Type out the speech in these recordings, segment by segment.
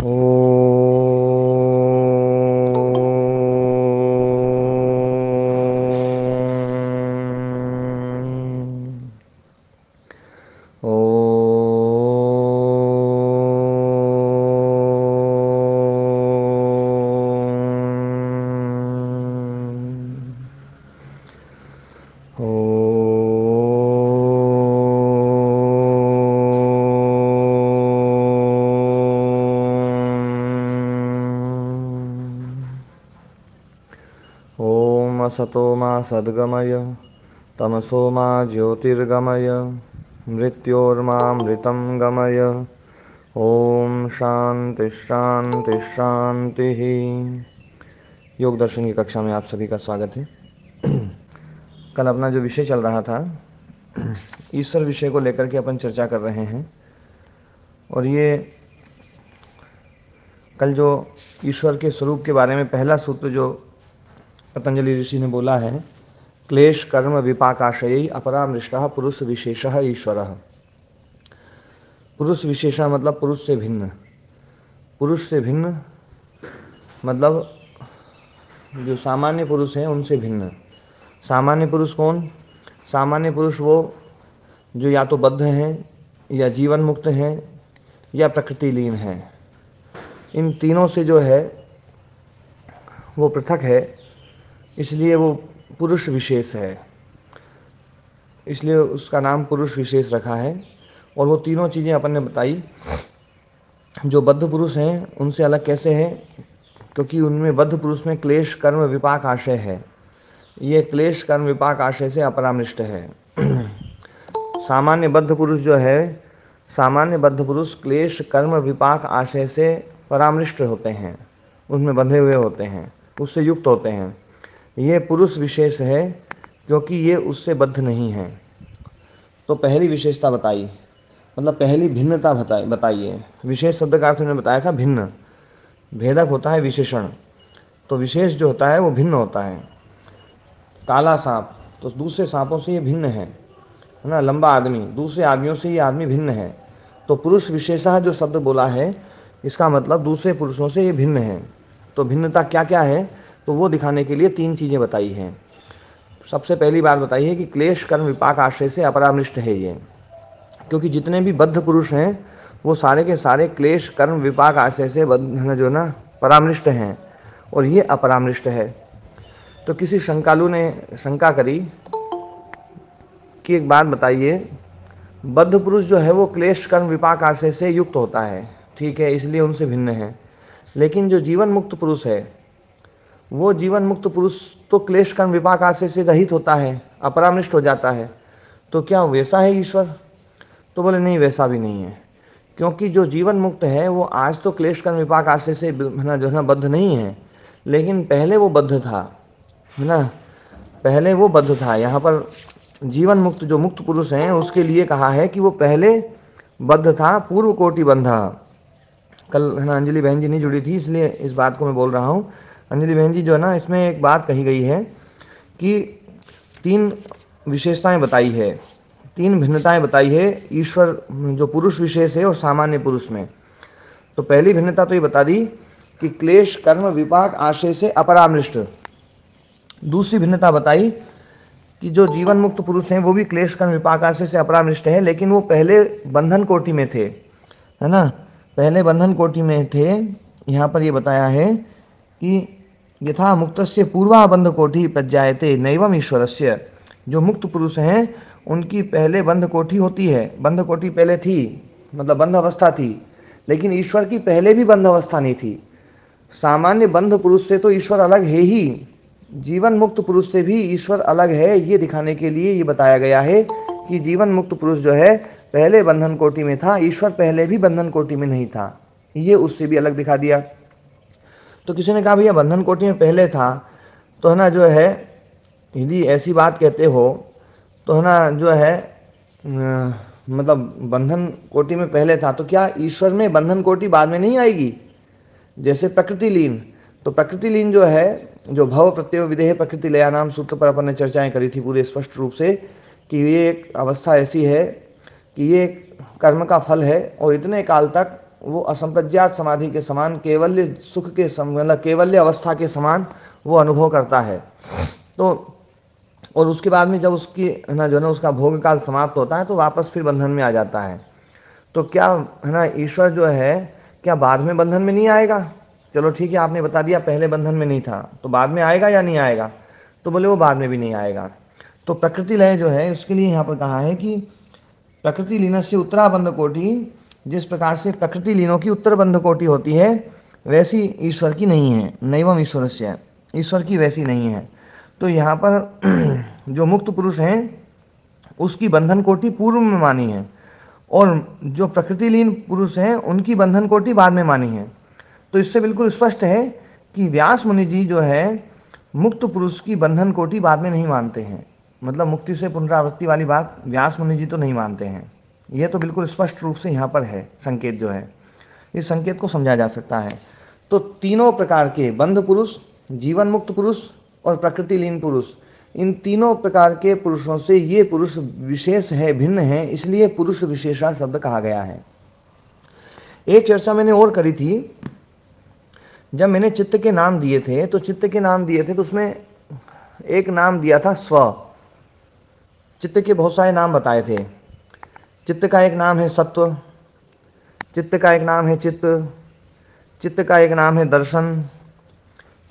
ओ सतो मा सद्गमय तमसो मा ज्योतिर्गमय मृत्योर्मामृतं गमय। ओम शांति शांति शांति। योग दर्शन की कक्षा में आप सभी का स्वागत है। कल अपना जो विषय चल रहा था, ईश्वर विषय को लेकर के अपन चर्चा कर रहे हैं। और ये कल जो ईश्वर के स्वरूप के बारे में पहला सूत्र जो पतंजलि ऋषि ने बोला है, क्लेश कर्म विपाकाशयी अपरामृष्टः पुरुष विशेषः ईश्वरः। पुरुष विशेषः मतलब पुरुष से भिन्न। पुरुष से भिन्न मतलब जो सामान्य पुरुष हैं उनसे भिन्न। सामान्य पुरुष कौन? सामान्य पुरुष वो जो या तो बद्ध हैं, या जीवन मुक्त हैं, या प्रकृति लीन हैं। इन तीनों से जो है वो पृथक है, इसलिए वो पुरुष विशेष है, इसलिए उसका नाम पुरुष विशेष रखा है। और वो तीनों चीज़ें अपन ने बताई। जो बद्ध पुरुष हैं उनसे अलग कैसे है? क्योंकि उनमें बद्ध पुरुष में क्लेश कर्म विपाक आशय है। ये क्लेश कर्म विपाक आशय से अपरामृष्ट है। सामान्य बद्ध पुरुष जो है, सामान्य बद्ध पुरुष क्लेश कर्म विपाक आशय से परामृष्ट होते हैं, उसमें बंधे हुए होते हैं, उससे युक्त होते हैं। ये पुरुष विशेष है क्योंकि ये उससे बद्ध नहीं है। तो पहली विशेषता बताई, मतलब पहली भिन्नता बताइए। विशेष शब्द का अर्थ मैंने बताया था भिन्न। भेदक होता है विशेषण, तो विशेष जो होता है वो भिन्न होता है। काला सांप तो दूसरे सांपों से ये भिन्न है ना। लंबा आदमी दूसरे आदमियों से ये आदमी भिन्न है। तो पुरुष विशेषः जो शब्द बोला है, इसका मतलब दूसरे पुरुषों से ये भिन्न है। तो भिन्नता क्या क्या है, तो वो दिखाने के लिए तीन चीज़ें बताई हैं। सबसे पहली बात बताई है कि क्लेश कर्म विपाक आश्रय से अपरामृष्ट है ये। क्योंकि जितने भी बद्ध पुरुष हैं वो सारे के सारे क्लेश कर्म विपाक आश्रय से जो ना परामृष्ट हैं, और ये अपरामृष्ट है। तो किसी शंकालु ने शंका करी कि एक बात बताइए, बद्ध पुरुष जो है वो क्लेश कर्म विपाक आश्रय से युक्त होता है, ठीक है, इसलिए उनसे भिन्न है। लेकिन जो जीवन मुक्त पुरुष है, वो जीवन मुक्त पुरुष तो क्लेश कर्म विपाक आशय से रहित होता है, अपरामृष्ट हो जाता है। तो क्या वैसा है ईश्वर? तो बोले नहीं, वैसा भी नहीं है। क्योंकि जो जीवन मुक्त है वो आज तो क्लेश कर्म विपाक आशय से जो है ना बद्ध नहीं है, लेकिन पहले वो बद्ध था, है ना, पहले वो बद्ध था। यहाँ पर जीवन मुक्त जो मुक्त पुरुष हैं उसके लिए कहा है कि वो पहले बद्ध था, पूर्व कोटि बंधा। कल है ना अंजलि बहन जी नहीं जुड़ी थी, इसलिए इस बात को मैं बोल रहा हूँ। अंजलि बहन जी जो है ना, इसमें एक बात कही गई है कि तीन विशेषताएं बताई है, तीन भिन्नताएं बताई है ईश्वर जो पुरुष विशेष है और सामान्य पुरुष में। तो पहली भिन्नता तो ये बता दी कि क्लेश कर्म विपाक आशय से अपरामृष्ट। दूसरी भिन्नता बताई कि जो जीवन मुक्त पुरुष हैं वो भी क्लेश कर्म विपाक आशय से अपरामृष्ट है, लेकिन वो पहले बंधन कोटि में थे, है ना, पहले बंधन कोटि में थे। यहाँ पर ये बताया है कि यथा मुक्तस्य पूर्वा बंध कोटि प्रज्ञायते नैवम ईश्वरस्य। जो मुक्त पुरुष हैं उनकी पहले बंध कोटि होती है, बंध कोटि पहले थी, मतलब बंध अवस्था थी, लेकिन ईश्वर की पहले भी बंध अवस्था नहीं थी। सामान्य बंध पुरुष से तो ईश्वर अलग है ही, जीवन मुक्त पुरुष से भी ईश्वर अलग है। ये दिखाने के लिए ये बताया गया है कि जीवन मुक्त पुरुष जो है पहले बंधन कोटि में था, ईश्वर पहले भी बंधन कोटि में नहीं था, ये उससे भी अलग दिखा दिया। तो किसी ने कहा भैया बंधन कोटि में पहले था, तो है ना जो है, यदि ऐसी बात कहते हो तो है ना जो है मतलब बंधन कोटि में पहले था, तो क्या ईश्वर में बंधन कोटि बाद में नहीं आएगी? जैसे प्रकृति लीन, तो प्रकृति लीन जो है, जो भव प्रत्यय विदेह प्रकृति लया नाम सूत्र पर अपन ने चर्चाएं करी थी पूरे स्पष्ट रूप से, कि ये एक अवस्था ऐसी है कि ये कर्म का फल है और इतने काल तक वो असंप्रज्ञात समाधि के समान, केवल्य सुख के मतलब केवल्य अवस्था के समान वो अनुभव करता है। तो और उसके बाद में जब उसकी है ना जो है ना उसका भोग काल समाप्त होता है तो वापस फिर बंधन में आ जाता है। तो क्या है ना ईश्वर जो है क्या बाद में बंधन में नहीं आएगा? चलो ठीक है, आपने बता दिया पहले बंधन में नहीं था, तो बाद में आएगा या नहीं आएगा? तो बोले वो बाद में भी नहीं आएगा। तो प्रकृति लय जो है उसके लिए यहाँ पर कहा है कि प्रकृति लीनस्य उत्तराबंध कोटि, जिस प्रकार से प्रकृति लीनों की उत्तर बंध कोटि होती है वैसी ईश्वर की नहीं है। नैवम ईश्वरस्य, ईश्वर की वैसी नहीं है। तो यहाँ पर जो मुक्त पुरुष हैं उसकी बंधन कोटि पूर्व में मानी है, और जो प्रकृति लीन पुरुष हैं उनकी बंधन कोटि बाद में मानी है। तो इससे बिल्कुल स्पष्ट है कि व्यास मुनि जी जो है मुक्त पुरुष की बंधन कोटि बाद में नहीं मानते हैं। मतलब मुक्ति से पुनरावृत्ति वाली बात व्यास मुनि जी तो नहीं मानते हैं। यह तो बिल्कुल स्पष्ट रूप से यहाँ पर है संकेत जो है, इस संकेत को समझा जा सकता है। तो तीनों प्रकार के बंध पुरुष, जीवन मुक्त पुरुष और प्रकृति लीन पुरुष, इन तीनों प्रकार के पुरुषों से ये पुरुष विशेष है, भिन्न है, इसलिए पुरुष विशेषा शब्द कहा गया है। एक चर्चा मैंने और करी थी, जब मैंने चित्त के नाम दिए थे तो चित्त के नाम दिए थे तो उसमें एक नाम दिया था स्व। चित्त के बहुत सारे नाम बताए थे। चित्त का एक नाम है सत्व, चित्त का एक नाम है चित्त, चित्त का एक नाम है दर्शन,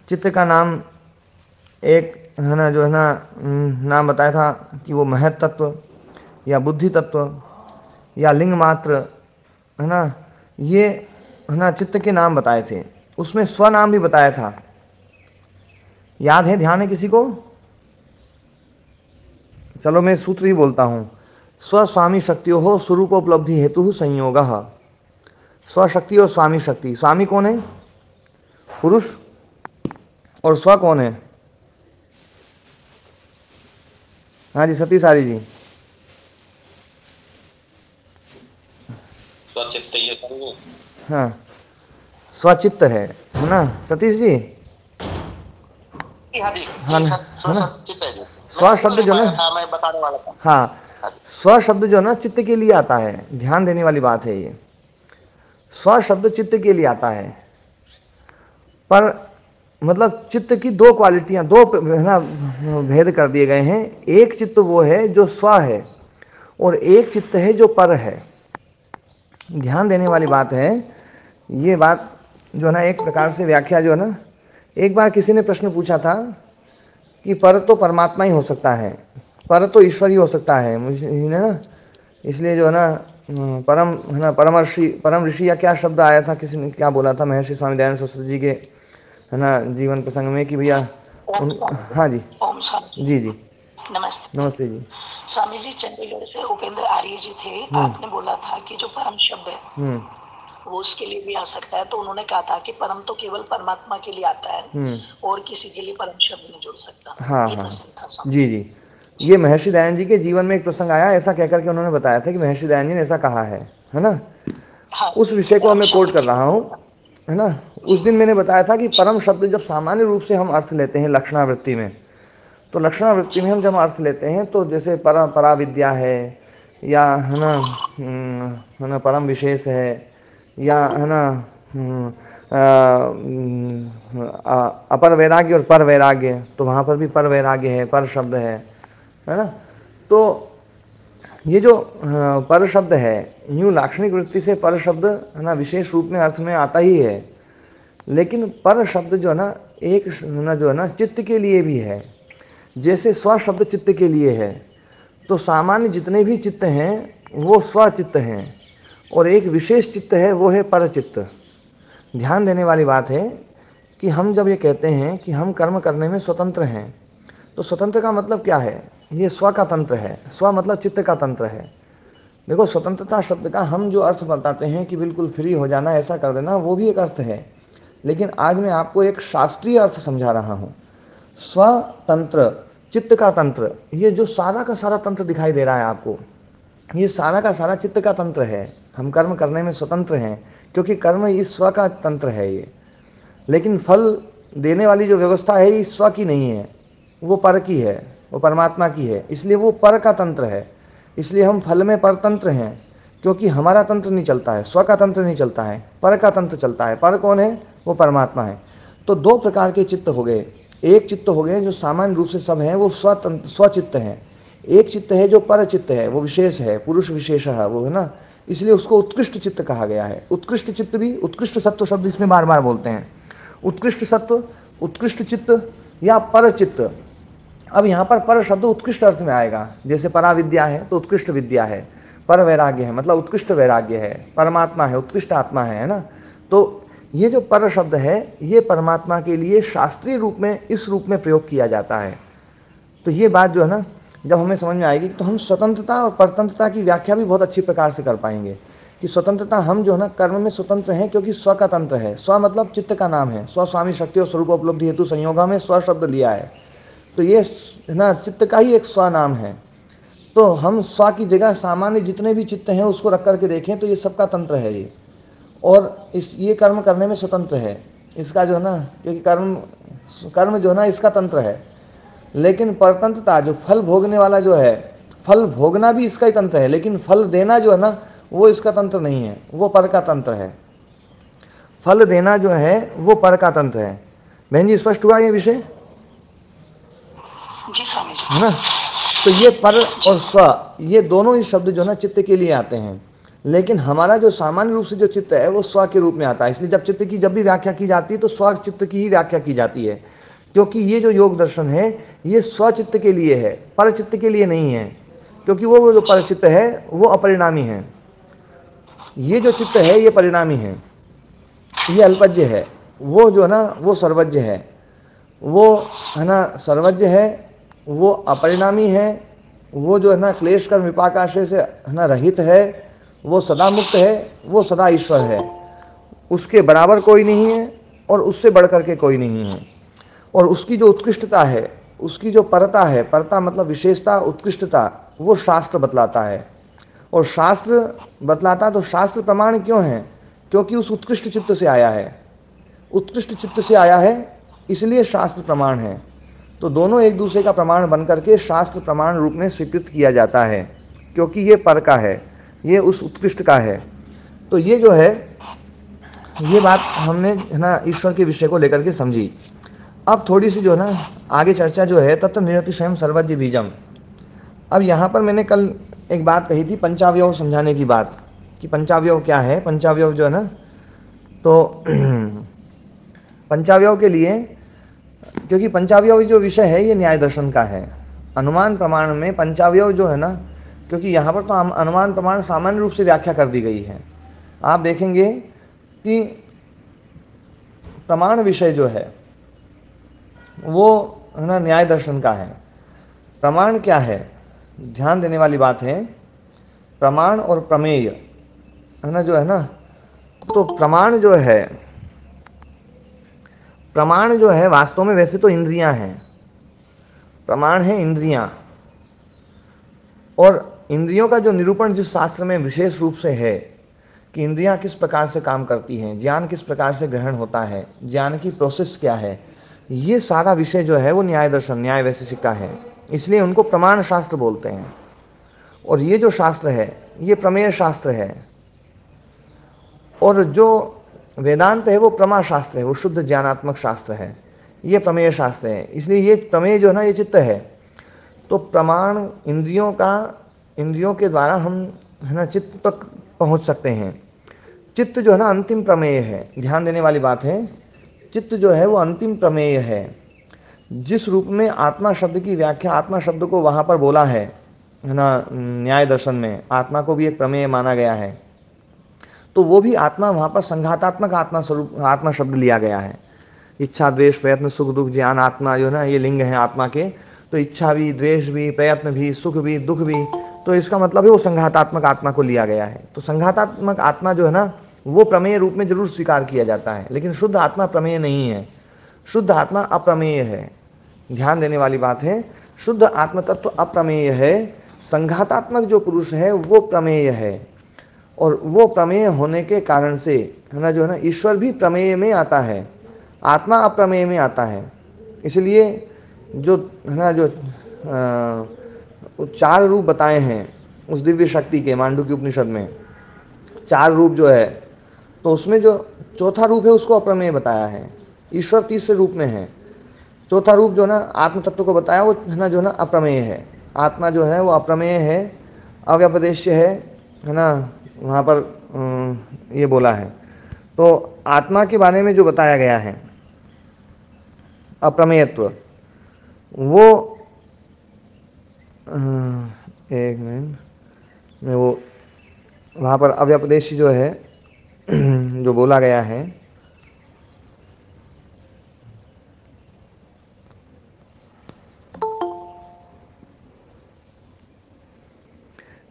चित्त का नाम एक है ना जो है ना नाम बताया था कि वो महत तत्व या बुद्धि तत्व या लिंग मात्र है ना, ये है ना चित्त के नाम बताए थे। उसमें स्व नाम भी बताया था, याद है, ध्यान है किसी को? चलो मैं सूत्र ही बोलता हूं। स्व स्वामी शक्तियो हो स्वरूपोपलब्धि हेतु संयोग। स्व शक्ति और स्वामी शक्ति, स्वामी कौन है? पुरुष। और स्व कौन है? हाँ जी सतीश आर्य जी। स्वचित्त, ये हाँ स्वचित्त है ना सतीश जी? हाँ जी, हाँ ना, है ना? स्व शब्द जो ना, मैं बताने वाला था। हाँ स्व शब्द जो ना चित्त के लिए आता है, ध्यान देने वाली बात है ये। स्व शब्द चित्त के लिए आता है, पर मतलब चित्त की दो क्वालिटियां, दो है ना भेद कर दिए गए हैं। एक चित्त वो है जो स्व है और एक चित्त है जो पर है। ध्यान देने वाली बात है ये बात जो है ना, एक प्रकार से व्याख्या जो है ना, एक बार किसी ने प्रश्न पूछा था कि पर तो परमात्मा ही हो सकता है, पर तो ईश्वर ही हो सकता है मुझे ना, इसलिए जो है ना परम है ना परम ऋषि या क्या शब्द आया था, किसी ने क्या बोला था महर्षि स्वामी दयानंद सरस्वती जी के है ना जीवन प्रसंग में कि भैया हाँ जी जी जी नमस्ते। नमस्ते जी। स्वामी जी चंडीगढ़ से उपेंद्र आर्य जी थे। आपने बोला था कि जो परम शब्द है वो उसके लिए भी आ सकता है, तो उन्होंने कहा था कि परम तो केवल परमात्मा के लिए आता है और किसी के लिए परम शब्द नहीं जुड़ सकता। हाँ हाँ जी जी, ये महर्षि दयानंद जी के जीवन में एक प्रसंग आया, ऐसा कहकर के उन्होंने बताया था कि महर्षि दयानंद जी ने ऐसा कहा है ना। हाँ, उस विषय को मैं कोट कर रहा हूँ है ना। उस दिन मैंने बताया था कि परम शब्द जब सामान्य रूप से हम अर्थ लेते हैं लक्षणावृत्ति में, तो लक्षणावृत्ति में हम जब अर्थ लेते हैं तो जैसे परा विद्या है या है ना परम विशेष है या है ना अपर वैराग्य और पर वैराग्य, तो वहाँ पर भी पर वैराग्य है, पर शब्द है ना। तो ये जो पर शब्द है यूँ लाक्षणिक वृत्ति से पर शब्द है ना विशेष रूप में अर्थ में आता ही है, लेकिन पर शब्द जो है ना एक ना जो है ना चित्त के लिए भी है, जैसे स्व शब्द चित्त के लिए है। तो सामान्य जितने भी चित्त हैं वो स्वचित्त हैं और एक विशेष चित्त है वो है पर चित्त। ध्यान देने वाली बात है कि हम जब ये कहते हैं कि हम कर्म करने में स्वतंत्र हैं, तो स्वतंत्र का मतलब क्या है? ये स्व का तंत्र है, स्व मतलब चित्त का तंत्र है। देखो स्वतंत्रता शब्द का हम जो अर्थ बताते हैं कि बिल्कुल फ्री हो जाना, ऐसा कर देना, वो भी एक अर्थ है, लेकिन आज मैं आपको एक शास्त्रीय अर्थ समझा रहा हूँ। स्वतंत्र, चित्त का तंत्र, ये जो सारा का सारा तंत्र दिखाई दे रहा है आपको, ये सारा का सारा चित्त का तंत्र है। हम कर्म करने में स्वतंत्र हैं क्योंकि कर्म इस स्व का तंत्र है ये, लेकिन फल देने वाली जो व्यवस्था है ये स्व की नहीं है, वो पर की है, वो परमात्मा की है, इसलिए वो पर का तंत्र है। इसलिए हम फल में परतंत्र हैं क्योंकि हमारा तंत्र नहीं चलता है, स्व का तंत्र नहीं चलता है, पर का तंत्र चलता है। पर कौन है? वो परमात्मा है। तो दो प्रकार के चित्त हो गए। एक चित्त हो गए जो सामान्य रूप से सब हैं, वो स्वचित्त हैं। एक चित्त है जो पर चित्त है, वो विशेष है, पुरुष विशेष है वो, है ना, इसलिए उसको उत्कृष्ट चित्त कहा गया है। उत्कृष्ट चित्त भी, उत्कृष्ट सत्व शब्द इसमें बार बार बोलते हैं। उत्कृष्ट सत्व, उत्कृष्ट चित्त या पर चित्त। अब यहाँ पर शब्द उत्कृष्ट अर्थ में आएगा। जैसे परा विद्या है तो उत्कृष्ट विद्या है, पर वैराग्य है मतलब उत्कृष्ट वैराग्य है, परमात्मा है उत्कृष्ट आत्मा है ना। तो ये जो पर शब्द है ये परमात्मा के लिए शास्त्रीय रूप में इस रूप में प्रयोग किया जाता है। तो ये बात जो है ना, जब हमें समझ में आएगी तो हम स्वतंत्रता और परतंत्रता की व्याख्या भी बहुत अच्छी प्रकार से कर पाएंगे कि स्वतंत्रता, हम जो है ना कर्म में स्वतंत्र हैं क्योंकि स्व का तंत्र है। स्व मतलब चित्त का नाम है। स्व स्वामी शक्ति और स्वरूप उपलब्धि हेतु संयोगा में स्व शब्द लिया है, तो ये है ना चित्त का ही एक स्व नाम है। तो हम स्व की जगह सामान्य जितने भी चित्त हैं उसको रख करके देखें तो ये सबका तंत्र है ये, और ये कर्म करने में स्वतंत्र है इसका जो है ना, क्योंकि कर्म जो है ना इसका तंत्र है। लेकिन परतंत्रता, जो फल भोगने वाला जो है, फल भोगना भी इसका ही तंत्र है, लेकिन फल देना जो है ना वो इसका तंत्र नहीं है, वो पर का तंत्र है। फल देना जो है वो पर का तंत्र है। बहन जी स्पष्ट हुआ ये विषय? जी स्वामी जी। है ना। तो ये पर और स्व, ये दोनों ही शब्द जो है ना चित्त के लिए आते हैं, लेकिन हमारा जो सामान्य रूप से जो चित्त है वो स्व के रूप में आता है। इसलिए जब चित्त की जब भी व्याख्या की जाती है तो स्व चित्त की ही व्याख्या की जाती है, क्योंकि ये जो योग दर्शन है ये स्व चित्त के लिए है, पर चित्त के लिए नहीं है। क्योंकि वो जो पर चित्त है वो अपरिणामी है, ये जो चित्त है ये परिणामी है, ये अल्पज्य है। वो जो है ना वो सर्वज्ञ है, वो है ना सर्वज्ञ है, वो अपरिणामी है, वो जो है ना क्लेश कर्म विपाक आश्रय से है ना रहित है, वो सदा मुक्त है, वो सदा ईश्वर है। उसके बराबर कोई नहीं है और उससे बढ़ करके कोई नहीं है। और उसकी जो उत्कृष्टता है, उसकी जो परता है, परता मतलब विशेषता, उत्कृष्टता, वो शास्त्र बतलाता है। और शास्त्र बतलाता तो शास्त्र प्रमाण क्यों है? क्योंकि उस उत्कृष्ट चित्त से आया है, उत्कृष्ट चित्त से आया है, इसलिए शास्त्र प्रमाण है। तो दोनों एक दूसरे का प्रमाण बन करके शास्त्र प्रमाण रूप में स्वीकृत किया जाता है, क्योंकि ये पर का है, ये उस उत्कृष्ट का है। तो ये जो है ये बात हमने है ना ईश्वर के विषय को लेकर के समझी। अब थोड़ी सी जो है ना आगे चर्चा जो है तत्व निरति स्वयं सर्वज्ञ बीजम। अब यहाँ पर मैंने कल एक बात कही थी पंचावयव समझाने की बात, कि पंचावयव क्या है। पंचावयव जो है ना, तो पंचावयव के लिए, क्योंकि पंचावयव जो विषय है ये न्याय दर्शन का है। अनुमान प्रमाण में पंचावयव जो है ना, क्योंकि यहाँ पर तो अनुमान प्रमाण सामान्य रूप से व्याख्या कर दी गई है। आप देखेंगे कि प्रमाण विषय जो है वो है ना न्याय दर्शन का है। प्रमाण क्या है, ध्यान देने वाली बात है। प्रमाण और प्रमेय है ना जो है ना, तो प्रमाण जो है वास्तव में वैसे तो इंद्रियां हैं। प्रमाण है इंद्रियां, और इंद्रियों का जो निरूपण जिस शास्त्र में विशेष रूप से है कि इंद्रियां किस प्रकार से काम करती हैं, ज्ञान किस प्रकार से ग्रहण होता है, ज्ञान की प्रोसेस क्या है, ये सारा विषय जो है वो न्याय दर्शन, न्याय वैशेषिक का है। इसलिए उनको प्रमाण शास्त्र बोलते हैं। और ये जो शास्त्र है ये प्रमेय शास्त्र है, और जो वेदांत है वो प्रमा शास्त्र है, वो शुद्ध ज्ञानात्मक शास्त्र है। ये प्रमेय शास्त्र है, इसलिए ये प्रमेय जो है ना ये चित्त है। तो प्रमाण इंद्रियों के द्वारा हम है ना चित्त तक पहुंच सकते हैं। चित्त जो है ना अंतिम प्रमेय है, ध्यान देने वाली बात है। चित्त जो है वो अंतिम प्रमेय है। जिस रूप में आत्मा शब्द की व्याख्या, आत्मा शब्द को वहां पर बोला है ना न्याय दर्शन में, आत्मा को भी एक प्रमेय माना गया है, तो वो भी आत्मा वहां पर संघातात्मक आत्मा स्वरूप आत्मा शब्द लिया गया है। इच्छा द्वेष प्रयत्न सुख दुख ज्ञान आत्मा जो है ना ये लिंग है आत्मा के। तो इच्छा भी, द्वेष भी, प्रयत्न भी, सुख भी, दुख भी, तो इसका मतलब है वो संघातात्मक आत्मा को लिया गया है। तो संघातात्मक आत्मा जो है ना वो प्रमेय रूप में जरूर स्वीकार किया जाता है, लेकिन शुद्ध आत्मा प्रमेय नहीं है। शुद्ध आत्मा अप्रमेय है, ध्यान देने वाली बात है। शुद्ध आत्म तत्व अप्रमेय है, संघातात्मक जो पुरुष है वो प्रमेय है। और वो प्रमेय होने के कारण से है ना जो है ना ईश्वर भी प्रमेय में आता है, आत्मा अप्रमेय में आता है। इसलिए जो है ना जो चार रूप बताए हैं उस दिव्य शक्ति के मांडुक्य उपनिषद में, 4 रूप जो है, तो उसमें जो चौथा रूप है उसको अप्रमेय बताया है। ईश्वर तीसरे रूप में है, चौथा रूप जो ना आत्म तत्व को बताया वो है ना जो ना अप्रमेय है। आत्मा जो है वो अप्रमेय है, अव्यपदेश्य है ना, वहाँ पर ये बोला है। तो आत्मा के बारे में जो बताया गया है अप्रमेयत्व, वो एक मिनट में वो वहाँ पर अव्यपदेशी जो है जो बोला गया है,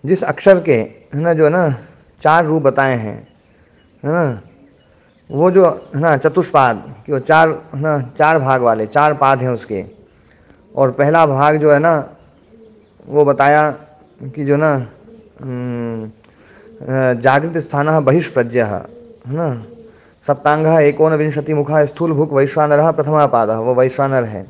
जिस अक्षर के है ना जो है ना 4 रूप बताए हैं है ना, वो जो है ना चतुष्पाद कि वो 4 है ना 4 भाग वाले 4 पाद हैं उसके। और पहला भाग जो है ना वो बताया कि जो ना जागृत स्थान बहिष्प्रज्य है ना, सप्तांग एकोनविंशति मुखा स्थूल भुक वैश्वानर प्रथमा पाद, वो वैश्वानर है।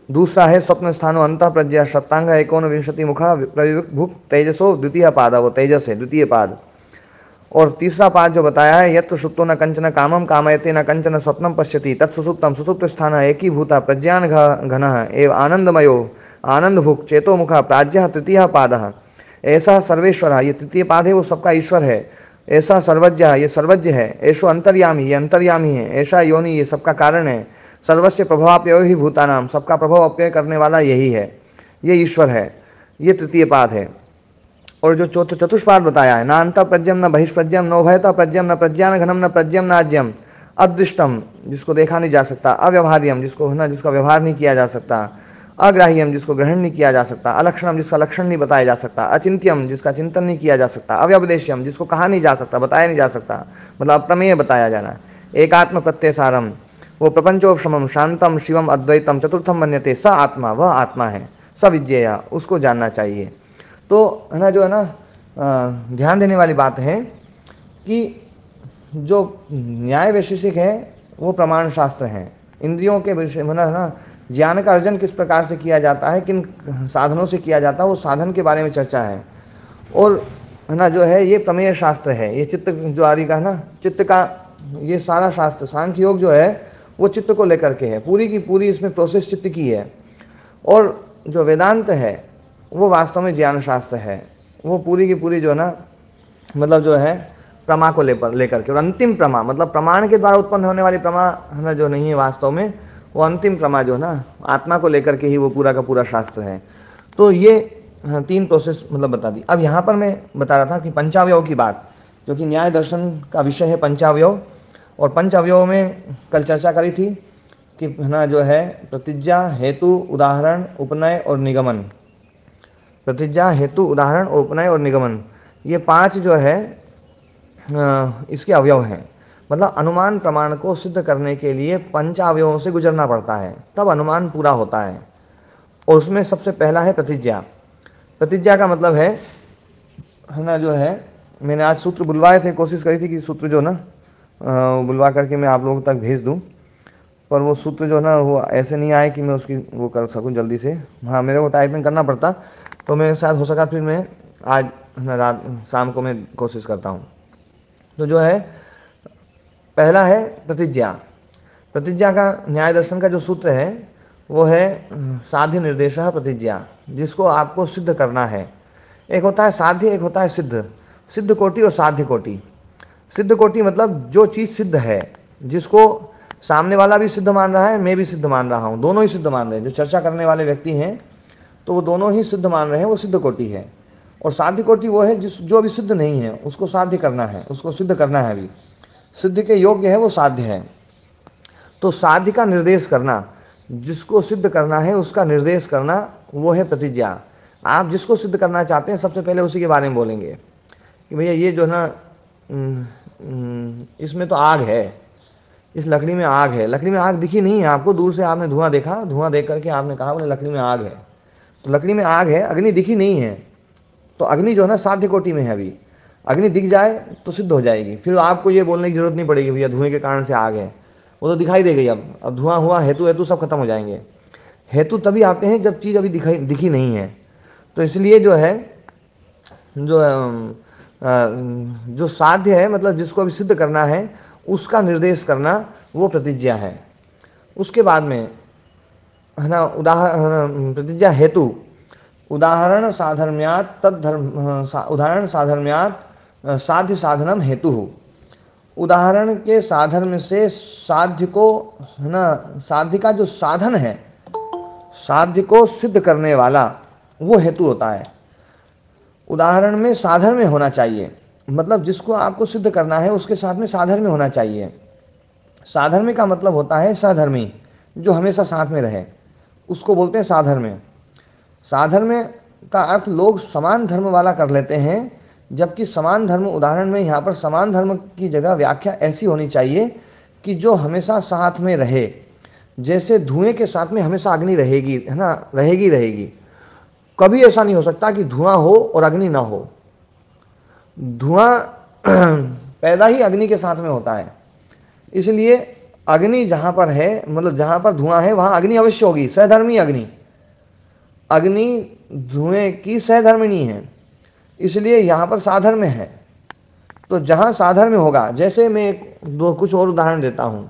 दूसरा है स्वप्न स्थानो अंत प्रज्ञा सप्तांग एकोनविंशति मुखा भुक तेजसो द्वितीय पाद, वो तेजस है द्वितीय पाद। और तीसरा पाद जो बताया है यत्र सुप्तो न कंचन कामम कामयते न कंचन स्वप्नम पश्यति तत्सुप्तम सुसुप्त स्थान एकीभूता प्रज्ञान घन एवं आनंदमयो आनंद भुक चेतो मुखा प्राज्य तृतीय पाद। ऐसा सर्वेश्वर, ये तृतीय पाद है वो सबका ईश्वर है। ऐसा सर्वज्ञ, ये सर्वज्ञ है। ऐसो अंतर्यामी, ये अंतर्यामी है। ऐसा योनि, ये सबका कारण है। सर्वस्य प्रभावाप्यय ही भूतानाम, सबका प्रभाव अपव्यय करने वाला यही है, ये ईश्वर है। ये तृतीय पाद है। और जो चतुष्पाद बताया है, ना अंत प्रज्ञम न बहिष्प्रज्ञम नोभयता प्रज्ञम न प्रज्ञान घनम न प्रज्ञम नाज्यम, अदृष्टम जिसको देखा नहीं जा सकता, अव्यवहार्यम जिसको है ना जिसका व्यवहार नहीं किया जा सकता, अग्राह्यम जिसको ग्रहण नहीं किया जा सकता, अलक्षणम जिसका लक्षण नहीं बताया जा सकता, अचिंत्यम जिसका चिंतन नहीं किया जा सकता, अव्यपदेश्यम जिसको कहा नहीं जा सकता, बताया नहीं जा सकता, मतलब अप्रमेय बताया जाना, एकात्म प्रत्ययसारम वो प्रपंचोपशमम शांतम शिवम अद्वैतम चतुर्थम मन्यते, स आत्मा, वह आत्मा है, स विज्ञेया, उसको जानना चाहिए। तो है ना जो है ना ध्यान देने वाली बात है कि जो न्याय वैशेषिक है वो प्रमाण शास्त्र हैं। इंद्रियों के विषय में ना ज्ञान का अर्जन किस प्रकार से किया जाता है, किन साधनों से किया जाता है, वो साधन के बारे में चर्चा है। और है ना जो है ये प्रमेय शास्त्र है, ये चित्त जो आदि का ना चित्त का ये सारा शास्त्र, सांख्य योग जो है वो चित्त को लेकर के है, पूरी की पूरी इसमें प्रोसेस चित्त की है। और जो वेदांत है वो वास्तव में ज्ञान शास्त्र है, वो पूरी की पूरी जो है ना मतलब जो है प्रमा को लेकर के, और अंतिम प्रमा मतलब प्रमाण के द्वारा उत्पन्न होने वाली प्रमा है ना जो नहीं है वास्तव में, वो अंतिम प्रमा जो है ना आत्मा को लेकर के ही वो पूरा का पूरा शास्त्र है। तो ये 3 प्रोसेस मतलब बता दी। अब यहाँ पर मैं बता रहा था कि पंचावयव की बात, जो कि न्याय दर्शन का विषय है पंचावयव। और पंचावयव में कल चर्चा करी थी कि है ना जो है प्रतिज्ञा, हेतु, उदाहरण, उपनय और निगमन। प्रतिज्ञा, हेतु, उदाहरण, उपनय और निगमन, ये 5 जो है इसके अवयव हैं। मतलब अनुमान प्रमाण को सिद्ध करने के लिए 5 अवयवों से गुजरना पड़ता है, तब अनुमान पूरा होता है। और उसमें सबसे पहला है प्रतिज्ञा। प्रतिज्ञा का मतलब है ना जो है, मैंने आज सूत्र बुलवाए थे, कोशिश करी थी कि सूत्र जो ना बुलवा करके मैं आप लोगों तक भेज दूं, पर वो सूत्र जो ना वो ऐसे नहीं आए कि मैं उसकी वो कर सकूं जल्दी से। हाँ, मेरे को टाइपिंग करना पड़ता, तो मैं शायद हो सका फिर मैं आज रात शाम को मैं कोशिश करता हूँ। तो जो है पहला है प्रतिज्ञा। प्रतिज्ञा का न्याय दर्शन का जो सूत्र है वो है साध्य निर्देश प्रतिज्ञा, जिसको आपको सिद्ध करना है। एक होता है साध्य, एक होता है सिद्ध। सिद्ध कोटि और साध्य कोटि। सिद्ध कोटि मतलब जो चीज़ सिद्ध है, जिसको सामने वाला भी सिद्ध मान रहा है, मैं भी सिद्ध मान रहा हूँ, दोनों ही सिद्ध मान रहे हैं। जो चर्चा करने वाले व्यक्ति हैं तो वो दोनों ही सिद्ध मान रहे हैं, वो सिद्ध कोटि है। और साध्य कोटि वो है जो अभी सिद्ध नहीं है, उसको साध्य करना है, उसको सिद्ध करना है, अभी सिद्ध के योग्य है वो साध्य है। तो साध्य का निर्देश करना, जिसको सिद्ध करना है उसका निर्देश करना, वो है प्रतिज्ञा। आप जिसको सिद्ध करना चाहते हैं सबसे पहले उसी के बारे में बोलेंगे कि भैया ये जो है ना इसमें तो आग है, इस लकड़ी में आग है। लकड़ी में आग दिखी नहीं है आपको, दूर से आपने धुआं देखा, धुआं देख करके आपने कहा बोले लकड़ी में आग है। तो लकड़ी में आग है, अग्नि दिखी नहीं है, तो अग्नि जो है ना साध्य कोटि में है। अभी अग्नि दिख जाए तो सिद्ध हो जाएगी, फिर आपको ये बोलने की जरूरत नहीं पड़ेगी भैया धुएं के कारण से आग है, वो तो दिखाई दे गई। अब धुआं हुआ, हेतु सब खत्म हो जाएंगे। हेतु तभी आते हैं जब चीज़ अभी दिखी नहीं है। तो इसलिए जो है जो जो साध्य है, मतलब जिसको अभी सिद्ध करना है, उसका निर्देश करना, वो प्रतिज्ञा है। उसके बाद में है ना उदाहरण, प्रतिज्ञा हेतु, उदाहरण साधर्म्यात् तद्धर्म, उदाहरण साधर्म्यात् साध्य साधनम हेतु। उदाहरण के साधन से साध्य को, है ना, साध्य का जो साधन है, साध्य को सिद्ध करने वाला, वो हेतु होता है। उदाहरण में साधन में होना चाहिए, मतलब जिसको आपको सिद्ध करना है उसके साथ में साधन में होना चाहिए। साधन में का मतलब होता है सहधर्मी, जो हमेशा साथ में रहे, उसको बोलते हैं साधर्म्य। साधर्म्य का अर्थ लोग समान धर्म वाला कर लेते हैं, जबकि समान धर्म, उदाहरण में यहाँ पर समान धर्म की जगह व्याख्या ऐसी होनी चाहिए कि जो हमेशा साथ में रहे। जैसे धुएं के साथ में हमेशा अग्नि रहेगी, है ना, रहेगी। कभी ऐसा नहीं हो सकता कि धुआं हो और अग्नि ना हो। धुआं पैदा ही अग्नि के साथ में होता है, इसलिए अग्नि जहां पर है, मतलब जहां पर धुआं है वहां अग्नि अवश्य होगी, सहधर्मी अग्नि। अग्नि धुएं की सहधर्मिणी है, इसलिए यहां पर साधर्म्य है। तो जहां साधर्म्य होगा, जैसे मैं कुछ और उदाहरण देता हूं,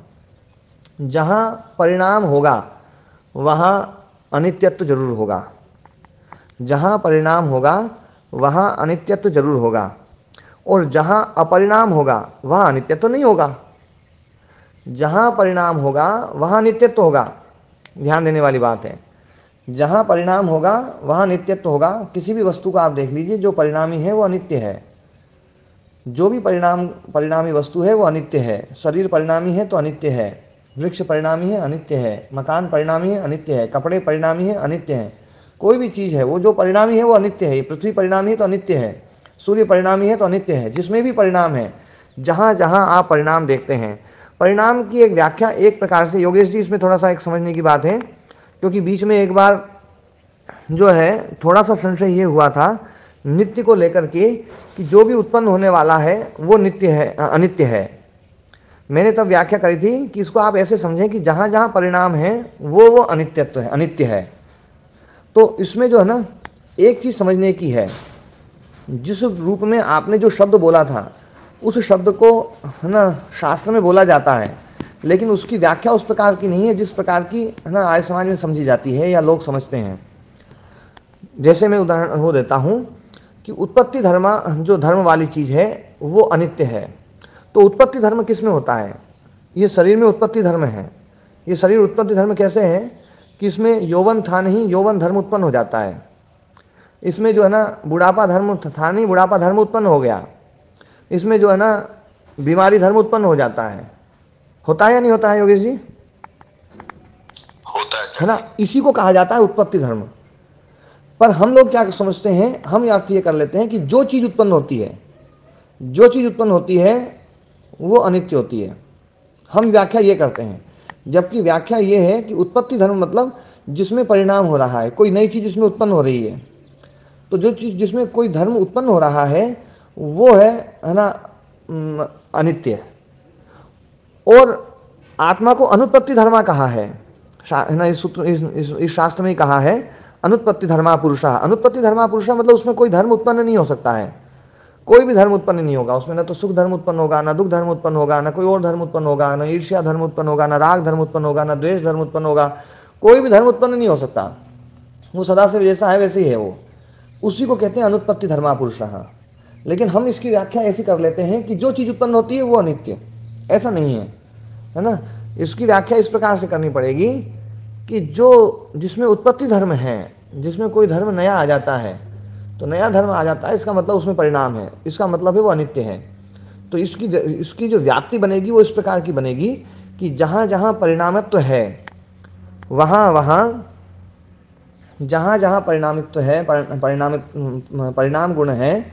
जहां परिणाम होगा वहां अनित्यत्व जरूर होगा। जहां परिणाम होगा वहां अनित्यत्व जरूर होगा, और जहां अपरिणाम होगा वहां अनित्यत्व नहीं होगा। जहां परिणाम होगा वहां नित्यत्व होगा, ध्यान देने वाली बात है। जहां परिणाम होगा वहां नित्यत्व होगा। किसी भी वस्तु को आप देख लीजिए, जो परिणामी है वो अनित्य है। जो भी परिणामी वस्तु है वो अनित्य है। शरीर परिणामी है तो अनित्य है, वृक्ष परिणामी है, अनित्य है, मकान परिणामी है, अनित्य है, कपड़े परिणामी है, अनित्य है। कोई भी चीज है वो जो परिणामी है वो अनित्य है। पृथ्वी परिणामी है तो अनित्य है, सूर्य परिणामी है तो अनित्य है। जिसमें भी परिणाम है, जहां जहां आप परिणाम देखते हैं, परिणाम की एक व्याख्या एक प्रकार से, योगेश जी इसमें थोड़ा सा एक समझने की बात है, क्योंकि बीच में एक बार जो है थोड़ा सा संशय ये हुआ था नित्य को लेकर के, कि जो भी उत्पन्न होने वाला है वो नित्य है, अनित्य है। मैंने तब व्याख्या करी थी कि इसको आप ऐसे समझें कि जहां जहां परिणाम है वो अनित्यत्व है, अनित्य है। तो इसमें जो है ना एक चीज समझने की है, जिस रूप में आपने जो शब्द बोला था उस शब्द को, है ना, शास्त्र में बोला जाता है, लेकिन उसकी व्याख्या उस प्रकार की नहीं है जिस प्रकार की, है ना, आर्य समाज में समझी जाती है या लोग समझते हैं। जैसे मैं उदाहरण हो देता हूं कि उत्पत्ति धर्म, जो धर्म वाली चीज है वो अनित्य है। तो उत्पत्ति धर्म किस में होता है? ये शरीर में उत्पत्ति धर्म है। ये शरीर उत्पत्ति धर्म कैसे है कि इसमें यौवन था नहीं, यौवन धर्म उत्पन्न हो जाता है। इसमें जो है ना बुढ़ापा धर्म था नहीं, बुढ़ापा धर्म उत्पन्न हो गया। इसमें जो है ना बीमारी धर्म उत्पन्न हो जाता है। होता है या नहीं होता है योगेश जी? होता है ना, इसी को कहा जाता है उत्पत्ति धर्म। पर हम लोग क्या समझते हैं, हम अर्थ ये कर लेते हैं कि जो चीज उत्पन्न होती है, जो चीज उत्पन्न होती है वो अनित्य होती है। हम व्याख्या ये करते हैं, जबकि व्याख्या ये है कि उत्पत्ति धर्म मतलब जिसमें परिणाम हो रहा है, कोई नई चीज जिसमें उत्पन्न हो रही है। तो जो चीज जिसमें कोई धर्म उत्पन्न हो रहा है वो है ना अनित्य। और आत्मा को अनुत्पत्ति धर्मा कहा है ना, इस सूत्र, इस शास्त्र में कहा है अनुत्पत्ति धर्मा पुरुषा। अनुत्पत्ति धर्मा पुरुषा मतलब उसमें कोई धर्म उत्पन्न नहीं हो सकता है, कोई भी धर्म उत्पन्न नहीं होगा उसमें। ना तो सुख धर्म उत्पन्न होगा, ना दुख धर्म उत्पन्न होगा, ना कोई और धर्म उत्पन्न होगा, ना ईर्ष्या धर्म उत्पन्न होगा, ना राग धर्म उत्पन्न होगा, ना द्वेष धर्म उत्पन्न होगा। कोई भी धर्म उत्पन्न नहीं हो सकता, वो सदा से जैसा है वैसे ही है वो। उसी को कहते हैं अनुत्पत्ति धर्मा पुरुषः। लेकिन हम इसकी व्याख्या ऐसी कर लेते हैं कि जो चीज उत्पन्न होती है वो अनित्य। ऐसा नहीं है, है ना। इसकी व्याख्या इस प्रकार से करनी पड़ेगी कि जो जिसमें उत्पत्ति धर्म है, जिसमें कोई धर्म नया आ जाता है, तो नया धर्म आ जाता है, इसका मतलब उसमें परिणाम है, इसका मतलब है वो अनित्य है। तो इसकी जो व्याप्ति बनेगी वो इस प्रकार की बनेगी कि जहां जहां परिणामित्व है वहां वहां, जहां जहां परिणामित्व है, परिणाम गुण है,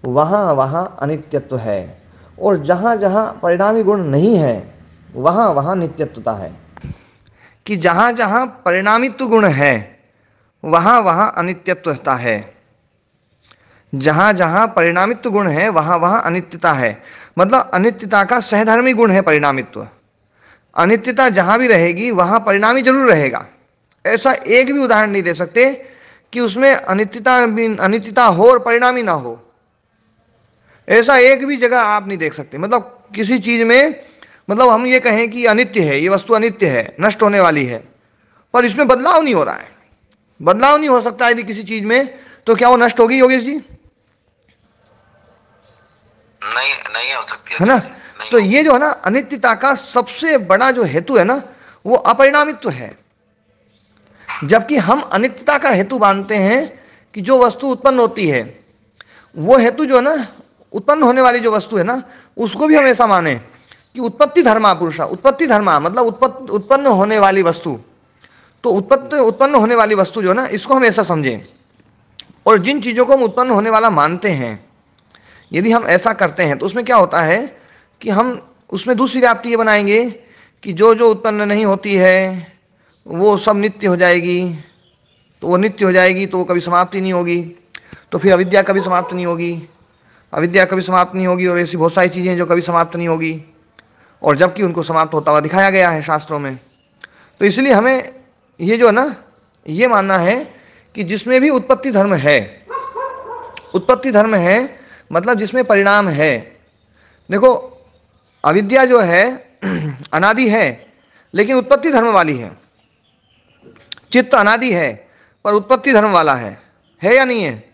वहां वहां अनित्यत्व है। और जहां जहां परिणामी गुण नहीं है वहां वहां नित्यत्वता है। कि जहां जहां परिणामित्व गुण है वहां वहां अनित्यत्वता है। जहां जहां परिणामित्व गुण है वहां वहां अनित्यता है। मतलब अनित्यता का सहधर्मी गुण है परिणामित्व। अनित्यता जहां भी रहेगी वहां परिणामी जरूर रहेगा। ऐसा एक भी उदाहरण नहीं दे सकते कि उसमें अनित्यता हो और परिणामी ना हो। ऐसा एक भी जगह आप नहीं देख सकते। मतलब किसी चीज में, मतलब हम ये कहें कि अनित्य है, ये वस्तु अनित्य है, नष्ट होने वाली है, पर इसमें बदलाव नहीं हो रहा है। बदलाव नहीं हो सकता यदि किसी चीज में, तो क्या वो नष्ट होगी योगेश जी? नहीं हो सकती है ना। तो ये जो है ना अनित्यता का सबसे बड़ा जो हेतु है ना, वो अपरिणामित्व है। जबकि हम अनित्यता का हेतु मानते हैं कि जो वस्तु उत्पन्न होती है, वो हेतु जो है ना, उत्पन्न होने वाली जो वस्तु है ना, उसको भी हम ऐसा माने कि उत्पत्ति धर्मा पुरुषा। उत्पत्ति धर्मा मतलब उत्पन्न होने वाली वस्तु। तो उत्पन्न होने वाली वस्तु जो है ना, इसको हम ऐसा समझें। और जिन चीजों को हम उत्पन्न होने वाला मानते हैं, यदि हम ऐसा करते हैं, तो उसमें क्या होता है कि हम उसमें दूसरी व्याप्ति ये बनाएंगे कि जो जो उत्पन्न नहीं होती है वो सब नित्य हो जाएगी। तो वो नित्य हो जाएगी तो वो कभी समाप्ति नहीं होगी, तो फिर अविद्या कभी समाप्त नहीं होगी, अविद्या कभी समाप्त नहीं होगी, और ऐसी बहुत सारी चीजें जो कभी समाप्त नहीं होगी, और जबकि उनको समाप्त होता हुआ दिखाया गया है शास्त्रों में। तो इसलिए हमें ये जो है ना, ये मानना है कि जिसमें भी उत्पत्ति धर्म है, उत्पत्ति धर्म है मतलब जिसमें परिणाम है। देखो अविद्या जो है अनादि है, लेकिन उत्पत्ति धर्म वाली है। चित्त अनादि है पर उत्पत्ति धर्म वाला है या नहीं है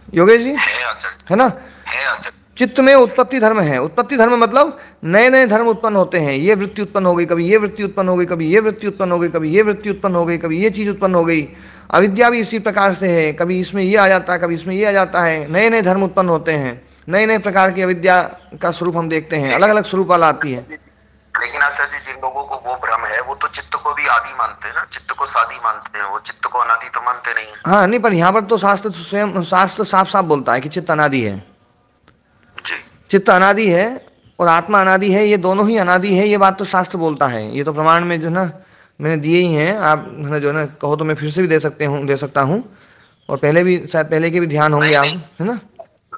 योगेश जी? है ना। चित्त में उत्पत्ति धर्म है। उत्पत्ति धर्म मतलब नए नए धर्म उत्पन्न होते हैं। ये वृत्ति उत्पन्न हो गई, कभी ये वृत्ति उत्पन्न हो गई, कभी ये वृत्ति उत्पन्न हो गई, कभी ये वृत्ति उत्पन्न हो गई, कभी ये चीज उत्पन्न हो गई। अविद्या भी इसी प्रकार से है, कभी इसमें ये आ जाता है, कभी इसमें ये आ जाता है। नए नए धर्म उत्पन्न होते हैं, नए नए प्रकार की अविद्या का स्वरूप हम देखते हैं, अलग अलग स्वरूप वाला आती है। लेकिन आचार्य जी, जिन लोगों को वो भ्रम है, वो तो चित्त को भी आदि मानते हैं ना, चित्त को सादी मानते हैं, वो चित्त को अनादि तो मानते नहीं है। हाँ नहीं, पर यहाँ पर तो शास्त्र स्वयं, शास्त्र साफ साफ बोलता है कि चित्त अनादि है। जी, चित्त अनादि है और आत्मा अनादि है, ये दोनों ही अनादि है। ये बात तो शास्त्र बोलता है। ये तो प्रमाण में जो है ना मैंने दिए ही हैं। आप जो है ना कहो तो मैं फिर से भी दे सकता हूँ, और पहले भी शायद पहले के भी ध्यान होंगे आप, है ना।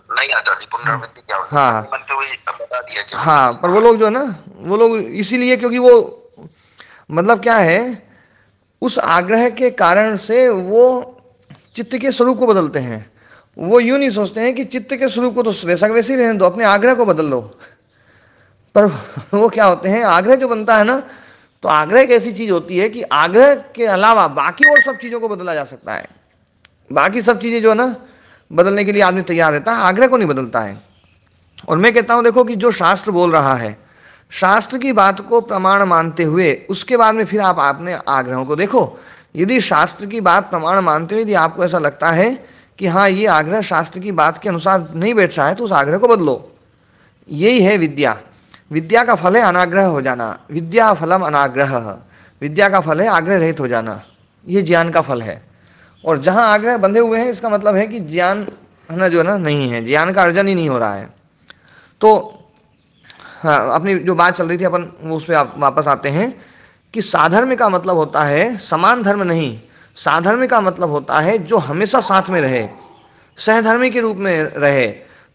नहीं आचार्य जी, पुनरावृत्ति क्या होता है? हाँ बता दिया। हाँ, पर वो लोग जो है ना, वो लोग इसीलिए क्योंकि वो मतलब क्या है, उस आग्रह के कारण से वो चित्त के स्वरूप को बदलते हैं। वो यूं नहीं सोचते हैं कि चित्त के स्वरूप को तो वैसा वैसे ही रहने दो, अपने आग्रह को बदल लो। पर वो क्या होते हैं, आग्रह जो बनता है ना, तो आग्रह एक ऐसी चीज होती है कि आग्रह के अलावा बाकी और सब चीजों को बदला जा सकता है। बाकी सब चीजें जो है ना बदलने के लिए आदमी तैयार रहता है, आग्रह को नहीं बदलता है। और मैं कहता हूं देखो कि जो शास्त्र बोल रहा है, शास्त्र की बात को प्रमाण मानते हुए उसके बाद में फिर आप अपने आग्रहों को देखो। यदि शास्त्र की बात प्रमाण मानते हुए यदि आपको ऐसा लगता है कि हाँ ये आग्रह शास्त्र की बात के अनुसार नहीं बैठ रहा है, तो उस आग्रह को बदलो। यही है विद्या। विद्या का फल है अनाग्रह हो जाना। विद्या फलम अनाग्रह। विद्या का फल है आग्रह रहित हो जाना। ये ज्ञान का फल है। और जहां आग्रह बंधे हुए हैं, इसका मतलब है कि ज्ञान है ना जो है ना नहीं है, ज्ञान का अर्जन ही नहीं हो रहा है। तो हाँ, अपनी जो बात चल रही थी अपन वो उस पर आप वापस आते हैं कि साधर्म का मतलब होता है समान धर्म नहीं। साधर्म का मतलब होता है जो हमेशा साथ में रहे, सहधर्मी के रूप में रहे,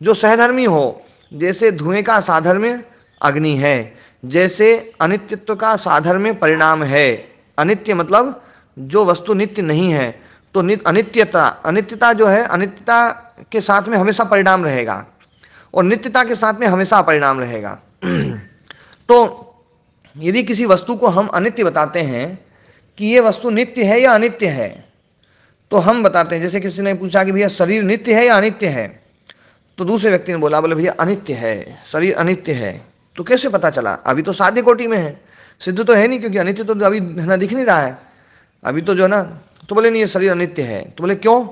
जो सहधर्मी हो। जैसे धुएं का साधर्म्य अग्नि है, जैसे अनित्यत्व का साधर्म्य परिणाम है। अनित्य मतलब जो वस्तु नित्य नहीं है, तो अनित्यता जो है, अनित्यता के साथ में हमेशा परिणाम रहेगा और नित्यता के साथ में हमेशा परिणाम रहेगा। तो यदि किसी वस्तु को हम अनित्य बताते हैं कि ये वस्तु नित्य है या अनित्य है, तो हम बताते हैं, जैसे किसी ने पूछा कि भैया शरीर नित्य है या अनित्य है, तो दूसरे व्यक्ति ने बोला, बोले भैया अनित्य है, शरीर अनित्य है। तो कैसे पता चला? अभी तो साध्य कोटि में है, सिद्ध तो है नहीं, क्योंकि अनित्य तो अभी ना दिख नहीं रहा है अभी तो जो है ना। तो बोले नहीं ये शरीर अनित्य है। तो बोले क्यों?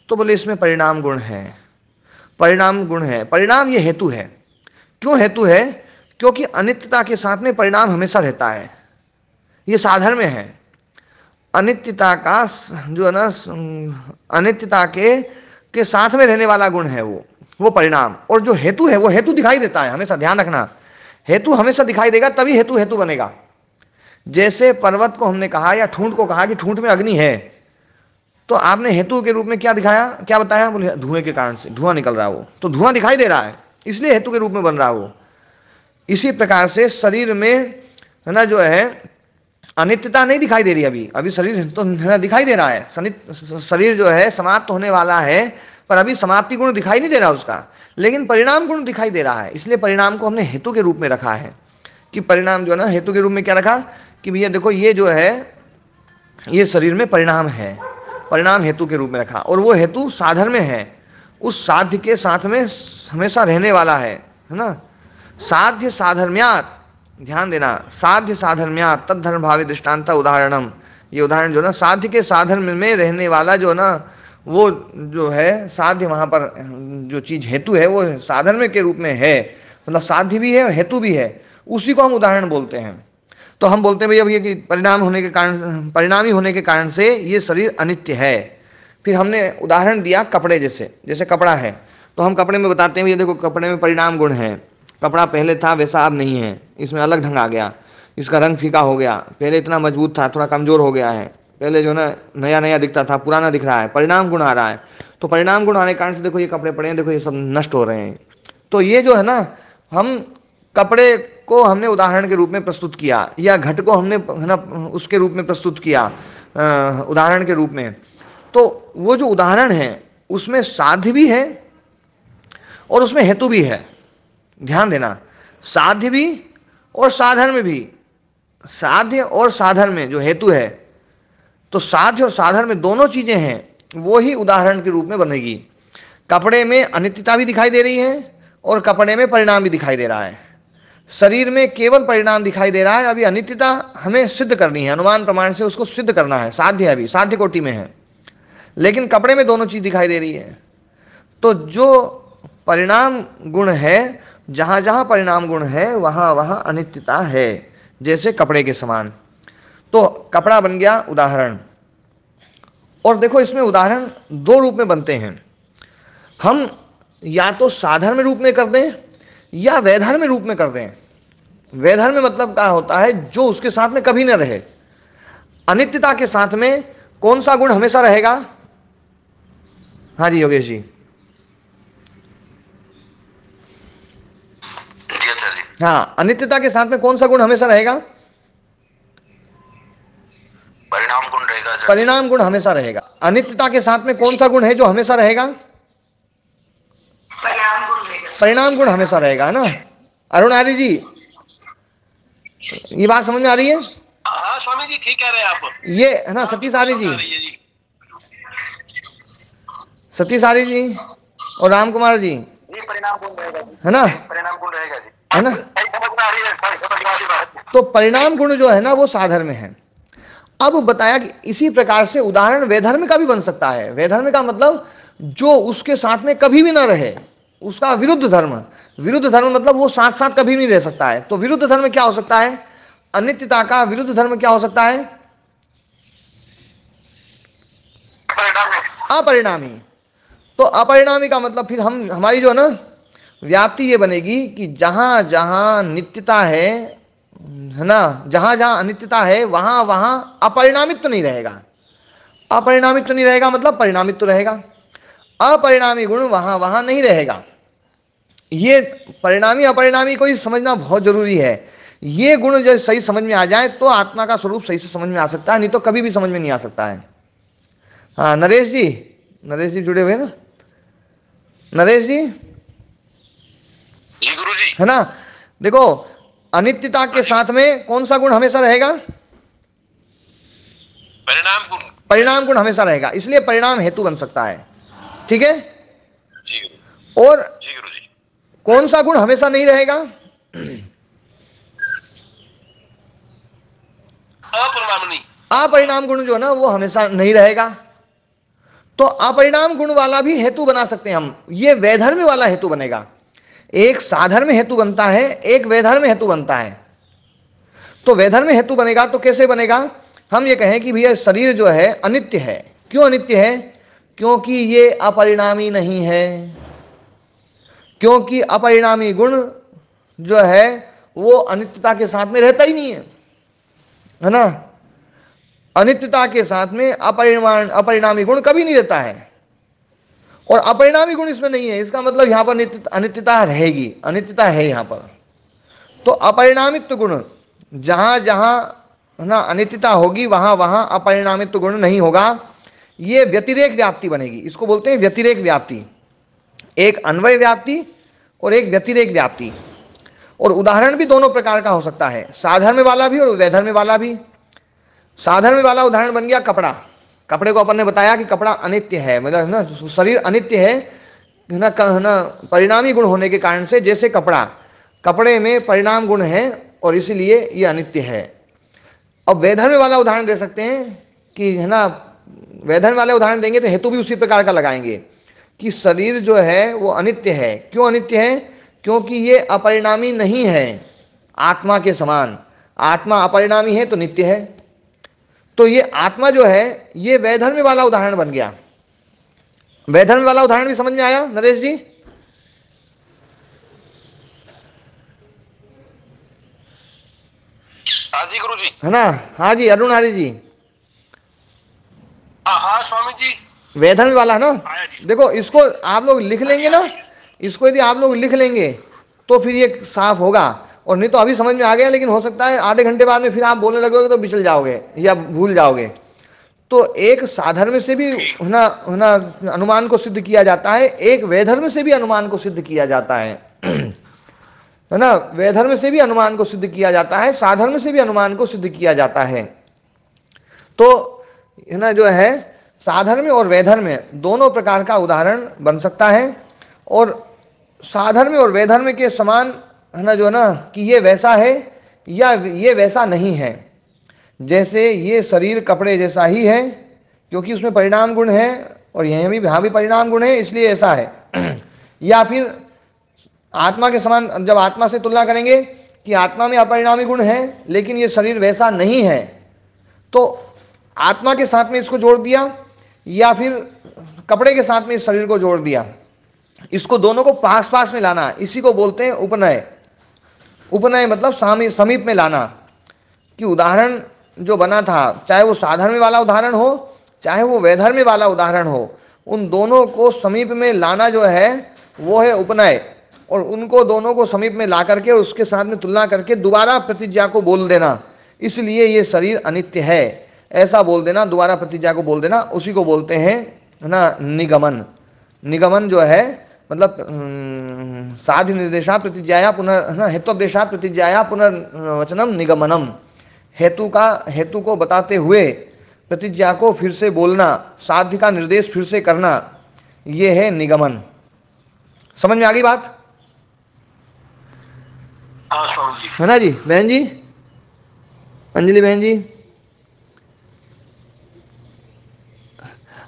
तो बोले इसमें परिणाम गुण है। परिणाम गुण है, परिणाम ये हेतु है। क्यों हेतु है? क्योंकि अनित्यता के साथ में परिणाम हमेशा रहता है। ये साधर्म्य है। अनित्यता का जो है ना, अनित्यता के साथ में रहने वाला गुण है वो परिणाम। और जो हेतु है वो हेतु दिखाई देता है, हमेशा ध्यान रखना। हेतु हमेशा दिखाई देगा, तभी हेतु हेतु बनेगा। जैसे पर्वत को हमने कहा या ठूंठ को कहा कि ठूंठ में अग्नि है, तो आपने हेतु के रूप में क्या दिखाया, क्या बताया? बोले धुएं के कारण से धुआं निकल रहा है, वो तो धुआं दिखाई दे रहा है, इसलिए हेतु के रूप में बन रहा है वो। इसी प्रकार से शरीर में है ना जो है अनित्यता नहीं दिखाई दे रही अभी शरीर तो दिखाई दे रहा है, शरीर जो है समाप्त होने वाला है, पर अभी समाप्ति गुण दिखाई नहीं दे रहा उसका, लेकिन परिणाम गुण दिखाई दे रहा है। इसलिए परिणाम को हमने हेतु के रूप में रखा है कि परिणाम जो है ना, हेतु के रूप में क्या रखा कि भैया देखो ये जो है ये शरीर में परिणाम है, परिणाम हेतु के रूप में रखा, और वो हेतु साधन में है, उस साध्य के साथ में हमेशा रहने वाला है ना। साध्य साधर्म्यात, ध्यान देना, साध्य साधर्म्यात तद धर्म भावी दृष्टांत उदाहरणम, ये उदाहरण जो ना साध्य के साधन में रहने वाला जो ना, वो जो है साध्य वहां पर जो चीज हेतु है वो साधन में के रूप में है, मतलब साध्य भी है और हेतु भी है, उसी को हम उदाहरण बोलते हैं। तो हम बोलते हैं भैया कि परिणाम होने के कारण, परिणामी होने के कारण से ये शरीर अनित्य है। फिर हमने उदाहरण दिया कपड़े जैसे, जैसे कपड़ा है तो हम कपड़े में बताते हैं भैया देखो कपड़े में परिणाम गुण है, कपड़ा पहले था वैसा अब नहीं है, इसमें अलग ढंग आ गया, इसका रंग फीका हो गया, पहले इतना मजबूत था थोड़ा कमजोर हो गया है, पहले जो ना नया नया दिखता था पुराना दिख रहा है, परिणाम गुण आ रहा है। तो परिणाम गुण आने के कारण से देखो ये कपड़े पड़े हैं, देखो ये सब नष्ट हो रहे हैं। तो ये जो है ना, हम कपड़े को हमने उदाहरण के रूप में प्रस्तुत किया, या घट को हमने है ना उसके रूप में प्रस्तुत किया उदाहरण के रूप में। तो वो जो उदाहरण है उसमें साध्य भी है और उसमें हेतु भी है, ध्यान देना, साध्य भी और साधन में भी। साध्य और साधन में जो हेतु है, तो साध्य और साधन में दोनों चीजें हैं, वो ही उदाहरण के रूप में बनेगी। कपड़े में अनित्यता भी दिखाई दे रही है और कपड़े में परिणाम भी दिखाई दे रहा है। शरीर में केवल परिणाम दिखाई दे रहा है, अभी अनित्यता हमें सिद्ध करनी है, अनुमान प्रमाण से उसको सिद्ध करना है, साध्य है, अभी साध्य कोटि में है, लेकिन कपड़े में दोनों चीज दिखाई दे रही है। तो जो परिणाम गुण है, जहां जहां परिणाम गुण है वहां वहां अनित्यता है, जैसे कपड़े के समान। तो कपड़ा बन गया उदाहरण। और देखो इसमें उदाहरण दो रूप में बनते हैं, हम या तो साधर्म रूप में कर दें या वैधर्म रूप में कर दें। वैधर्म मतलब क्या होता है, जो उसके साथ में कभी न रहे। अनित्यता के साथ में कौन सा गुण हमेशा रहेगा? हाँ जी योगेश जी। हाँ, अनित्यता के साथ में कौन सा गुण हमेशा रहेगा? परिणाम गुण रहेगा। परिणाम गुण हमेशा रहेगा। अनित्यता के साथ में कौन सा गुण है जो हमेशा रहेगा? परिणाम गुण हमेशा रहेगा, है ना। अरुणारी जी, ये बात समझ में आ रही है? हाँ स्वामी जी, ठीक कह रहे हैं आप। ये है ना सतीश आर्य जी, सतीश आर्य जी और राम कुमार जी, परिणाम गुण रहेगा, है ना, परिणाम गुण रहेगा जी, है ना। समझ में आ रही है? तो परिणाम गुण जो है ना वो साधर्म में है। अब बताया कि इसी प्रकार से उदाहरण वैधर्म का भी बन सकता है। वैधर्म का मतलब जो उसके साथ में कभी भी ना रहे, उसका विरुद्ध धर्म। विरुद्ध धर्म मतलब वो साथ साथ कभी नहीं रह सकता है। तो विरुद्ध धर्म क्या हो सकता है? अनित्यता का विरुद्ध धर्म क्या हो सकता है? अपरिणामी। तो अपरिणामी का मतलब फिर हम हमारी जो है ना व्याप्ति ये बनेगी कि जहां जहां नित्यता है ना, जहां जहां अनित्यता है वहां वहां अपरिणामित्व नहीं रहेगा। अपरिणामित्व नहीं रहेगा मतलब परिणामित्व रहेगा। अपरिणामी गुण वहां वहां नहीं रहेगा। ये परिणामी अपरिणामी को ही समझना बहुत जरूरी है। ये गुण जब सही समझ में आ जाए तो आत्मा का स्वरूप सही से समझ में आ सकता है, नहीं तो कभी भी समझ में नहीं आ सकता है। हाँ नरेश जी, नरेश जी जुड़े हुए ना, नरेश जी जी गुरु जी, है ना। देखो अनित्यता के साथ में कौन सा गुण हमेशा रहेगा? परिणाम गुण। परिणाम गुण हमेशा रहेगा, इसलिए परिणाम हेतु बन सकता है। ठीक है जी गुरु। और जी गुरु जी, कौन सा गुण हमेशा नहीं रहेगा? अपरिणामी। अपरिणाम गुण जो है ना वो हमेशा नहीं रहेगा। तो अपरिणाम गुण वाला भी हेतु बना सकते हैं हम। ये वैधर्म वाला हेतु बनेगा। एक साधर्म हेतु बनता है, एक वैधर्म हेतु बनता है। तो वैधर्म हेतु बनेगा तो कैसे बनेगा? हम ये कहें कि भैया शरीर जो है अनित्य है। क्यों अनित्य है? क्योंकि ये अपरिणामी नहीं है। क्योंकि अपरिणामी गुण जो है वो अनित्यता के साथ में रहता ही नहीं है ना। अनित्यता के साथ में अपरिणामी गुण कभी नहीं रहता है, और अपरिणामी गुण इसमें नहीं है। इसका मतलब यहां पर अनित्यता रहेगी, अनित्यता है यहां पर। तो अपरिणामित्व गुण जहां जहां ना अनित्यता होगी वहां वहां अपरिणामित्व गुण नहीं होगा। ये व्यतिरेक व्याप्ति बनेगी, इसको बोलते हैं व्यतिरेक व्याप्ति। एक अन्वय व्याप्ति और एक व्यतिरेक व्याप्ति। और उदाहरण भी दोनों प्रकार का हो सकता है, साधर्म्य वाला भी और वैधर्म्य वाला भी। साधर्म्य वाला उदाहरण बन गया कपड़ा। कपड़े को अपन ने बताया कि कपड़ा अनित्य है, मतलब ना शरीर अनित्य है ना, परिणामी गुण होने के कारण से, जैसे कपड़े में परिणाम गुण है और इसीलिए ये अनित्य है। अब वैधर्म्य वाला उदाहरण दे सकते हैं कि है ना, वैधर्म्य वाले उदाहरण देंगे तो हेतु भी उसी प्रकार का लगाएंगे कि शरीर जो है वो अनित्य है। क्यों अनित्य है? क्योंकि ये अपरिणामी नहीं है आत्मा के समान। आत्मा अपरिणामी है तो नित्य है। तो ये आत्मा जो है ये वैधर्म्य वाला उदाहरण बन गया। वैधर्म्य वाला उदाहरण भी समझ में आया नरेश जी? हाँ जी गुरु जी, है ना? हाँ जी अरुण आर्य जी। हाँ स्वामी जी। वैधर्म्य वाला है ना? देखो इसको आप लोग लिख लेंगे ना, इसको यदि आप लोग लिख लेंगे तो फिर ये साफ होगा। और नहीं तो अभी समझ में आ गया, लेकिन हो सकता है आधे घंटे बाद में फिर आप बोलने लगोगे तो बिचल जाओगे या भूल जाओगे। तो एक साधर्म्य से भी है ना अनुमान को सिद्ध किया जाता है, एक वैधर्म्य से भी अनुमान को सिद्ध किया जाता है ना? वैधर्म्य से भी अनुमान को सिद्ध किया जाता है, साधर्म्य से भी अनुमान को सिद्ध किया जाता है। तो है ना जो है साधर्म्य और वैधर्म्य दोनों प्रकार का उदाहरण बन सकता है। और साधर्म्य और वैधर्म्य के समान है ना जो है ना कि ये वैसा है या ये वैसा नहीं है। जैसे ये शरीर कपड़े जैसा ही है क्योंकि उसमें परिणाम गुण है और यहाँ भी परिणाम गुण है इसलिए ऐसा है। या फिर आत्मा के समान, जब आत्मा से तुलना करेंगे कि आत्मा में अपरिणामी गुण है लेकिन ये शरीर वैसा नहीं है, तो आत्मा के साथ में इसको जोड़ दिया या फिर कपड़े के साथ में इस शरीर को जोड़ दिया। इसको दोनों को पास पास में लाना, इसी को बोलते हैं उपनय। उपनय मतलब समीप में लाना। कि उदाहरण जो बना था, चाहे वो साधर्म्य वाला उदाहरण हो चाहे वो वैधर्म्य वाला उदाहरण हो, उन दोनों को समीप में लाना जो है वो है उपनय। और उनको दोनों को समीप में ला करके उसके साथ में तुलना करके दोबारा प्रतिज्ञा को बोल देना, इसलिए ये शरीर अनित्य है, ऐसा बोल देना, दोबारा प्रतिज्ञा को बोल देना, उसी को बोलते हैं ना निगमन। निगमन जो है मतलब साधि निर्देशा प्रतिज्ञाया पुनः हेतुपदेशा प्रतिज्ञाया पुनर्वचनम निगमनम। हेतु को बताते हुए प्रतिज्ञा को फिर से बोलना, साध्य का निर्देश फिर से करना, ये है निगमन। समझ में आ गई बात? हाँ स्वामी जी। है ना जी? बहन जी, अंजलि बहन जी।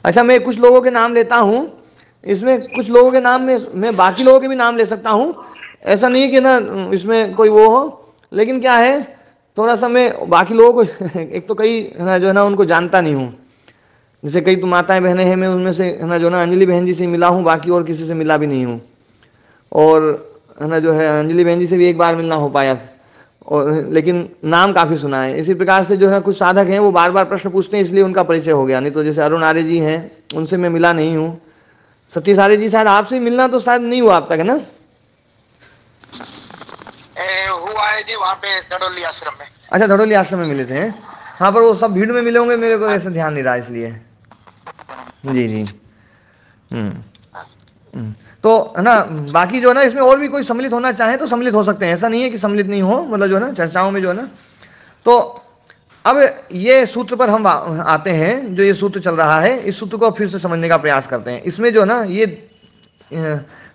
अच्छा, मैं कुछ लोगों के नाम लेता हूं, इसमें कुछ लोगों के नाम में मैं बाकी लोगों के भी नाम ले सकता हूं, ऐसा नहीं कि ना इसमें कोई वो हो, लेकिन क्या है थोड़ा सा मैं बाकी लोगों को एक तो कई ना जो है ना उनको जानता नहीं हूँ, जैसे कई तो माताएं बहनें हैं, मैं उनमें से है ना जो ना अंजलि बहन जी से मिला हूँ, बाकी और किसी से मिला भी नहीं हूँ। और है ना जो है अंजलि बहन जी से भी एक बार मिलना हो पाया, और लेकिन नाम काफ़ी सुना है। इसी प्रकार से जो है कुछ साधक हैं वो बार बार प्रश्न पूछते हैं, इसलिए उनका परिचय हो गया। नहीं तो जैसे अरुण आर्य जी हैं, उनसे मैं मिला नहीं हूँ। सतीश आर्य जी शायद आपसे मिलना तो शायद नहीं हुआ अब तक, है ना? हुआ है जी, वहाँ पे धड़ोली आश्रम में। अच्छा, धड़ोली आश्रम में मिले थे। हाँ, पर वो सब भीड़ में मिले होंगे, मेरे को ऐसे ध्यान नहीं रहा इसलिए। जी जी। तो है ना बाकी जो है ना इसमें और भी कोई सम्मिलित होना चाहे तो सम्मिलित हो सकते हैं, ऐसा नहीं है कि सम्मिलित नहीं हो, मतलब जो है ना चर्चाओं में जो है ना। तो अब ये सूत्र पर हम आते हैं, जो ये सूत्र चल रहा है इस सूत्र को फिर से समझने का प्रयास करते हैं। इसमें जो है ना ये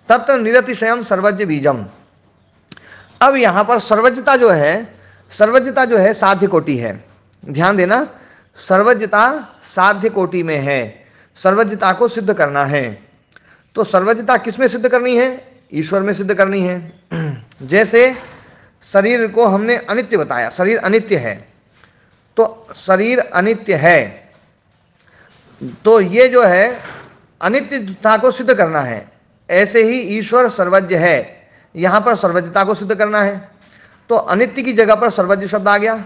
तत्र निरतिशयम सर्वज्ञ बीजम। अब यहाँ पर सर्वज्ञता जो है साध्य कोटि है। ध्यान देना, सर्वज्ञता साध्य कोटि में है, सर्वज्ञता को सिद्ध करना है। तो सर्वज्ञता किस में सिद्ध करनी है? ईश्वर में सिद्ध करनी है। जैसे शरीर को हमने अनित्य बताया, शरीर अनित्य है, तो शरीर अनित्य है, तो ये जो है अनित्यता को सिद्ध करना है। ऐसे ही ईश्वर सर्वज्ञ है, यहां पर सर्वज्ञता को सिद्ध करना है। तो अनित्य की जगह पर सर्वज्ञ शब्द आ गया,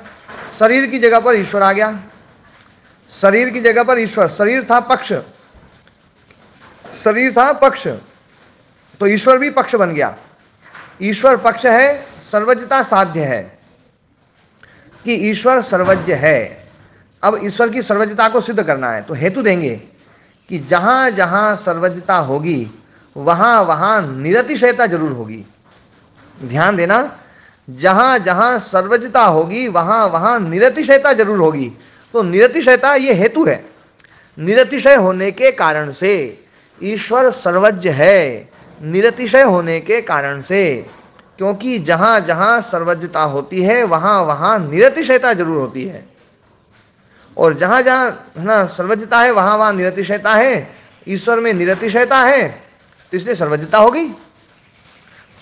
शरीर की जगह पर ईश्वर आ गया। शरीर की जगह पर ईश्वर, शरीर था पक्ष, शरीर था पक्ष, तो ईश्वर भी पक्ष बन गया। ईश्वर पक्ष है, सर्वज्ञता साध्य है। कि ईश्वर सर्वज्ञ है। अब ईश्वर की सर्वज्ञता को सिद्ध करना है तो हेतु देंगे कि जहां जहां सर्वज्ञता होगी वहां वहां निरतिशयता जरूर होगी। ध्यान देना, जहां जहां सर्वज्ञता होगी वहां वहां निरतिशयता जरूर होगी। तो निरतिशयता ये हेतु है। निरतिशय होने के कारण से ईश्वर सर्वज्ञ है, निरतिशय होने के कारण से, क्योंकि जहां जहां सर्वज्ञता होती है वहां वहां निरतिशयता जरूर होती है। और जहां जहां है ना सर्वज्ञता है वहां वहां निरतिशयता है। ईश्वर में निरतिशयता है तो इसलिए सर्वज्ञता हो गई।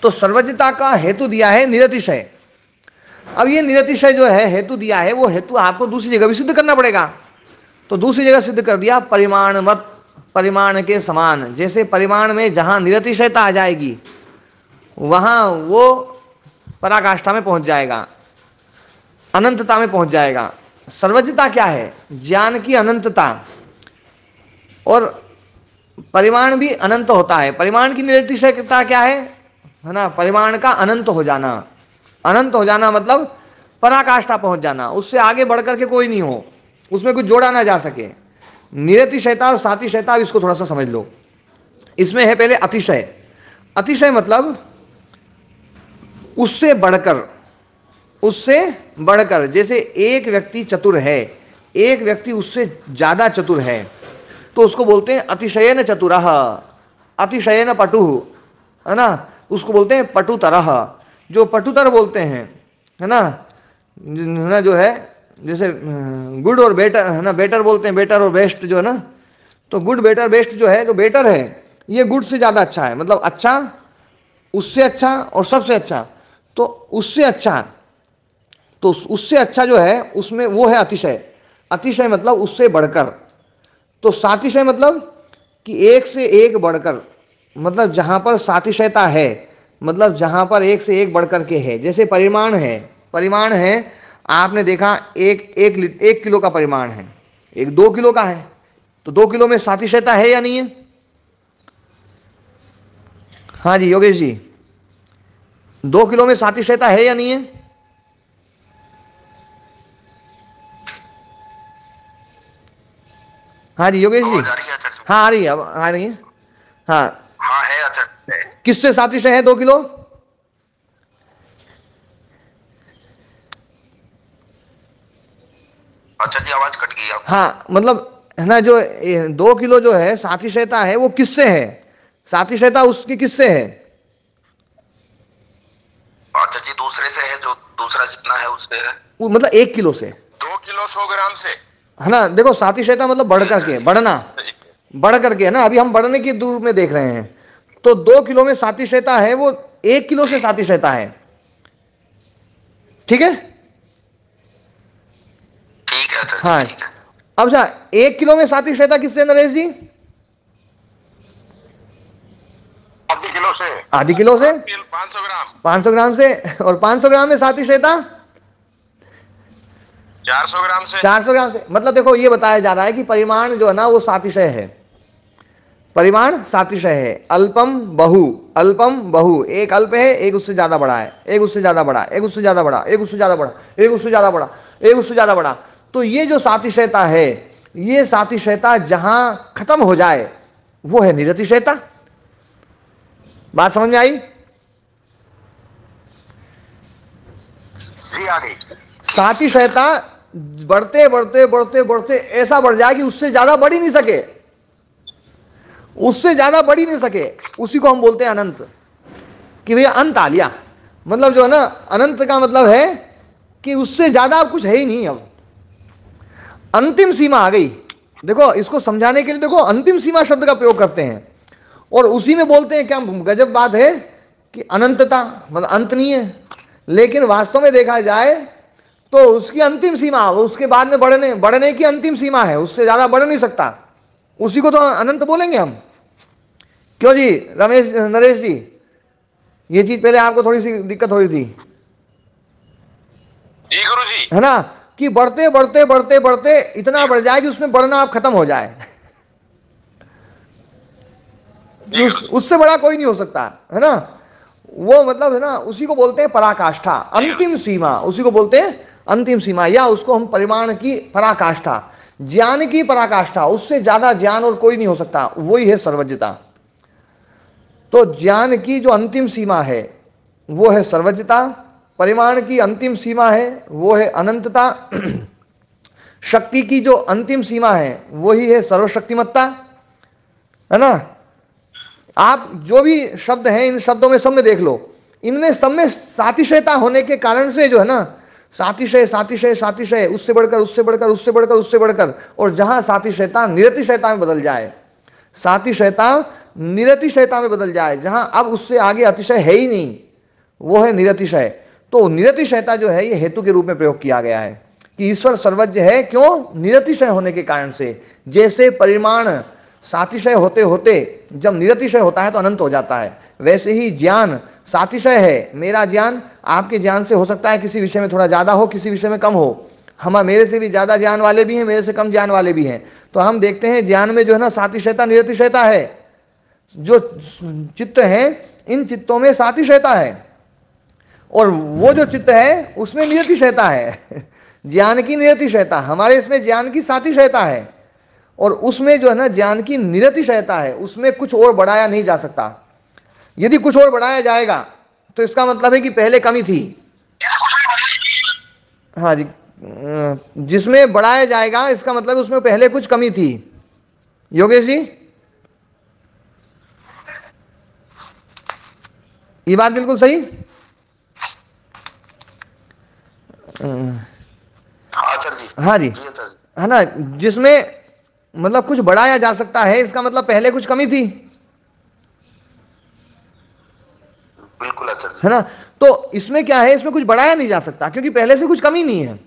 तो सर्वज्ञता का हेतु दिया है निरतिशय। अब ये निरतिशय जो है हेतु दिया है, वो हेतु आपको दूसरी जगह भी सिद्ध करना पड़ेगा। तो दूसरी जगह सिद्ध कर दिया परिमाणवत, परिमाण के समान। जैसे परिमाण में जहां निरतिशयता आ जाएगी वहां वो पराकाष्ठा में पहुंच जाएगा, अनंतता में पहुंच जाएगा। सर्वज्ञता क्या है? ज्ञान की अनंतता। और परिमाण भी अनंत होता है। परिमाण की निरतिशयता क्या है ना? परिमाण का अनंत हो जाना। अनंत हो जाना मतलब पराकाष्ठा पहुंच जाना, उससे आगे बढ़कर के कोई नहीं हो, उसमें कुछ जोड़ा ना जा सके। निरतिशयता और सातिशयता, इसको थोड़ा सा समझ लो। इसमें है पहले अतिशय। अतिशय मतलब उससे बढ़कर, उससे बढ़कर। जैसे एक व्यक्ति चतुर है, एक व्यक्ति उससे ज्यादा चतुर है, तो उसको बोलते हैं अतिशयन चतुरः, अतिशयन पटुः, है ना, उसको बोलते हैं पटुतरः। जो पटुतर बोलते हैं, है ना, जो है जैसे गुड और बेटर, है ना, बेटर बोलते हैं, बेटर और बेस्ट जो है ना, तो गुड बेटर बेस्ट जो है, जो बेटर है ये गुड से ज्यादा अच्छा है, मतलब अच्छा, उससे अच्छा और सबसे अच्छा। तो उससे अच्छा, तो उससे अच्छा जो है उसमें वो है अतिशय। अतिशय मतलब उससे बढ़कर। तो सातिशय मतलब कि एक से एक बढ़कर, मतलब जहां पर सातिशयता है, मतलब जहां पर एक से एक बढ़कर के है। जैसे परिमाण है, परिमाण है, आपने देखा एक किलो का परिमाण है, एक 2 किलो का है, तो 2 किलो में सातिशयता है या नहीं है? हाँ जी योगेश जी, 2 किलो में सातिशयता है या नहीं है? हाँ जी योगेश जी, हाँ आ रही है, अब आ रही है। हाँ हाँ है आचार्य। किससे सातिशय है 2 किलो? आचार्य जी आवाज कट गई आप। हाँ मतलब है ना, जो 2 किलो जो है सातिशयता है वो किससे है? सातिशयता उसकी किससे है? आचार्य जी दूसरे से है, जो दूसरा जितना है उससे है। मतलब 1 किलो से, 2 किलो 100 ग्राम से, है ना। देखो सातिशयता मतलब बढ़ करके, बढ़ना, बढ़ करके, है ना। अभी हम बढ़ने की दूर में देख रहे हैं। तो 2 किलो में सातिशयता है, वो 1 किलो से सातिशयता है। ठीक है, ठीक है आचार्य। हाँ। ठीक है। अब अच्छा 1 किलो में सातिशयता किससे नरेश जी? आधी किलो से, आधी किलो से, 500 ग्राम, 500 ग्राम से। और 500 ग्राम में सातिशयता 400 ग्राम से, 400 ग्राम से। मतलब देखो ये बताया जा रहा है कि परिमाण जो है ना वो सातिशय है, परिमाण सातिशय है। अल्पम बहु, अल्पम बहु, एक अल्प है, एक उससे ज्यादा बड़ा है, एक उससे ज्यादा बड़ा, एक उससे ज्यादा बड़ा, एक उससे ज्यादा बड़ा, एक उससे ज्यादा बड़ा, एक उससे ज्यादा बड़ा। तो ये जो सातिशयता है, ये सातिशयता जहां खत्म हो जाए वो है निरतिशयता। बात समझ में आई? जी आ गई। सातिशयता बढ़ते बढ़ते बढ़ते बढ़ते ऐसा बढ़ जाए कि उससे ज्यादा बढ़ ही नहीं सके, उससे ज्यादा बढ़ ही नहीं सके। उसी को हम बोलते हैं अनंत, कि भैया अंत आ लिया। मतलब जो है ना, अनंत का मतलब है कि उससे ज्यादा अब कुछ है ही नहीं, अब अंतिम सीमा आ गई। देखो इसको समझाने के लिए देखो अंतिम सीमा शब्द का प्रयोग करते हैं, और उसी में बोलते हैं, क्या गजब बात है कि अनंतता मतलब अंत नहीं है, लेकिन वास्तव में देखा जाए तो उसकी अंतिम सीमा, उसके बाद में बढ़ने की अंतिम सीमा है, उससे ज्यादा बढ़ नहीं सकता। उसी को तो अनंत बोलेंगे हम। क्यों जी रमेश, नरेश जी, ये चीज पहले आपको थोड़ी सी दिक्कत हो रही थी, जी गुरु जी, है ना, कि बढ़ते बढ़ते बढ़ते बढ़ते इतना बढ़ जाए कि उसमें बढ़ना आप खत्म हो जाए। उससे बड़ा कोई नहीं हो सकता, है ना। वो मतलब है ना, उसी को बोलते हैं पराकाष्ठा, अंतिम सीमा, उसी को बोलते हैं अंतिम सीमा, या उसको हम परिमाण की पराकाष्ठा, ज्ञान की पराकाष्ठा, उससे ज्यादा ज्ञान और कोई नहीं हो सकता, वही है सर्वज्ञता। तो ज्ञान की जो अंतिम सीमा है वो है सर्वज्ञता, परिमाण की अंतिम सीमा है वो है अनंतता, शक्ति की जो अंतिम सीमा है वही है सर्वशक्तिमत्ता, है ना। आप जो भी शब्द हैं इन शब्दों में सब में देख लो, इनमें सब में सातिशयता होने के कारण से जो है ना, सातिशय सातिशय सातिशय, उससे बढ़कर उससे बढ़कर उससे बढ़कर उससे बढ़कर, और जहां सातिशयता निरतिशयता में बदल जाए, सातिशयता निरतिशयता में बदल जाए, जहां अब उससे आगे अतिशय है ही नहीं, वो है निरतिशय। तो निरतिशयता जो है ये हेतु के रूप में प्रयोग किया गया है कि ईश्वर सर्वज्ञ है, क्यों? निरतिशय होने के कारण से। जैसे परिमाण सातिशय होते होते जब निरतिशय होता है तो अनंत हो जाता है, वैसे ही ज्ञान सातिशय है। मेरा ज्ञान आपके ज्ञान से हो सकता है किसी विषय में थोड़ा ज्यादा हो, किसी विषय में कम हो, हम मेरे से भी ज्यादा ज्ञान वाले भी हैं, मेरे से कम ज्ञान वाले भी हैं। तो हम देखते हैं ज्ञान में जो है ना सातिशयता निरतिशयता है, जो चित्त है इन चित्तों में सातिशयता है, और वो जो चित्त है उसमें निरतिशयता है। ज्ञान की निरतिशयता, हमारे इसमें ज्ञान की सातिशयता है, और उसमें जो है ना ज्ञान की निरतिशयता है, उसमें कुछ और बढ़ाया नहीं जा सकता। यदि कुछ और बढ़ाया जाएगा तो इसका मतलब है कि पहले कमी थी। हाँ जी, जिसमें बढ़ाया जाएगा इसका मतलब उसमें पहले कुछ कमी थी। योगेश जी, ये बात बिल्कुल सही। आचार्य जी। हाँ जी, है ना, जिसमें मतलब कुछ बढ़ाया जा सकता है इसका मतलब पहले कुछ कमी थी। बिल्कुल आचार्य जी, है ना। तो इसमें क्या है, इसमें कुछ बढ़ाया नहीं जा सकता क्योंकि पहले से कुछ कमी नहीं है,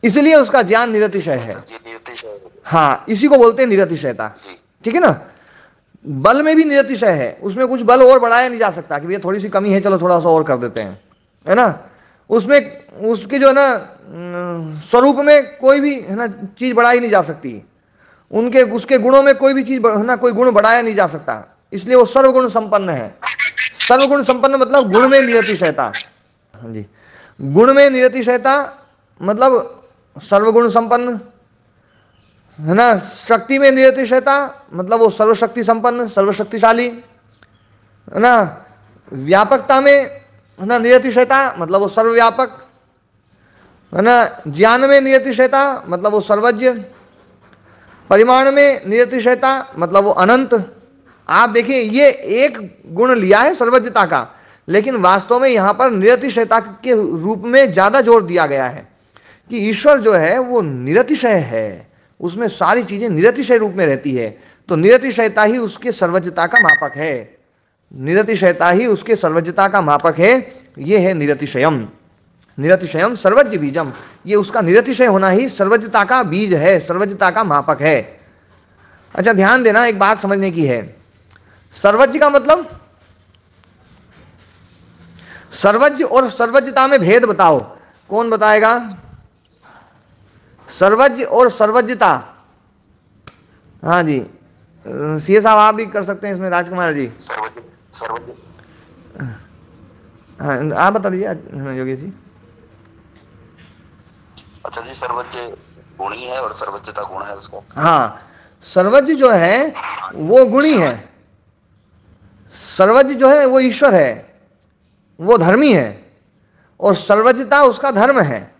इसलिए उसका ज्ञान निरतिशय है। हाँ, इसी को बोलते हैं निरतिशयता। ठीक है ना। बल में भी निरतिशय है, उसमें कुछ बल और बढ़ाया नहीं जा सकता कि भैया थोड़ी सी कमी है, चलो थोड़ा सा और कर देते हैं, है ना। उसमें उसके जो है ना स्वरूप में कोई भी है ना चीज बढ़ाई नहीं जा सकती, उनके उसके गुणों में कोई भी चीज है ना कोई गुण बढ़ाया नहीं जा सकता, इसलिए वो सर्वगुण संपन्न है। सर्वगुण संपन्न मतलब गुण में निरतिशयता। हाँ जी, गुण में निरतिशयता मतलब सर्वगुण संपन्न, है ना। शक्ति में निरतिशयता मतलब वो सर्वशक्ति संपन्न, सर्वशक्तिशाली, है ना। व्यापकता में है ना निरतिशयता मतलब वो सर्वव्यापक, है ना। ज्ञान में निरतिशयता मतलब वो सर्वज्ञ, परिमाण में निरतिशयता मतलब वो अनंत। आप देखिए ये एक गुण लिया है सर्वज्ञता का, लेकिन वास्तव में यहां पर निरतिशयता के रूप में ज्यादा जोर दिया गया है कि ईश्वर जो है वो निरतिशय है, उसमें सारी चीजें निरतिशय रूप में रहती है। तो निरतिशयता ही उसके सर्वज्ञता का मापक है, निरतिशयता ही उसके सर्वज्ञता का मापक है। ये है निरतिशयम। निरतिशयम सर्वज्ञ बीजम, ये उसका निरतिशय होना ही सर्वज्ञता का बीज है, सर्वज्ञता का मापक है। अच्छा ध्यान देना, एक बात समझने की है, सर्वज्ञ का मतलब, सर्वज्ञ और सर्वज्ञता में भेद बताओ, कौन बताएगा? सर्वज्ञ और सर्वज्ञता। हाँ जी, सीए साहब आप भी कर सकते हैं इसमें, राजकुमार जी। सर्वज्ञ हाँ आप बता दीजिए योगेश जी। अच्छा जी, सर्वज्ञ गुणी है और सर्वज्ञता गुण है उसको। हाँ, सर्वज्ञ जो है वो गुणी है, सर्वज्ञ जो है वो ईश्वर है, वो धर्मी है, और सर्वज्ञता उसका धर्म है।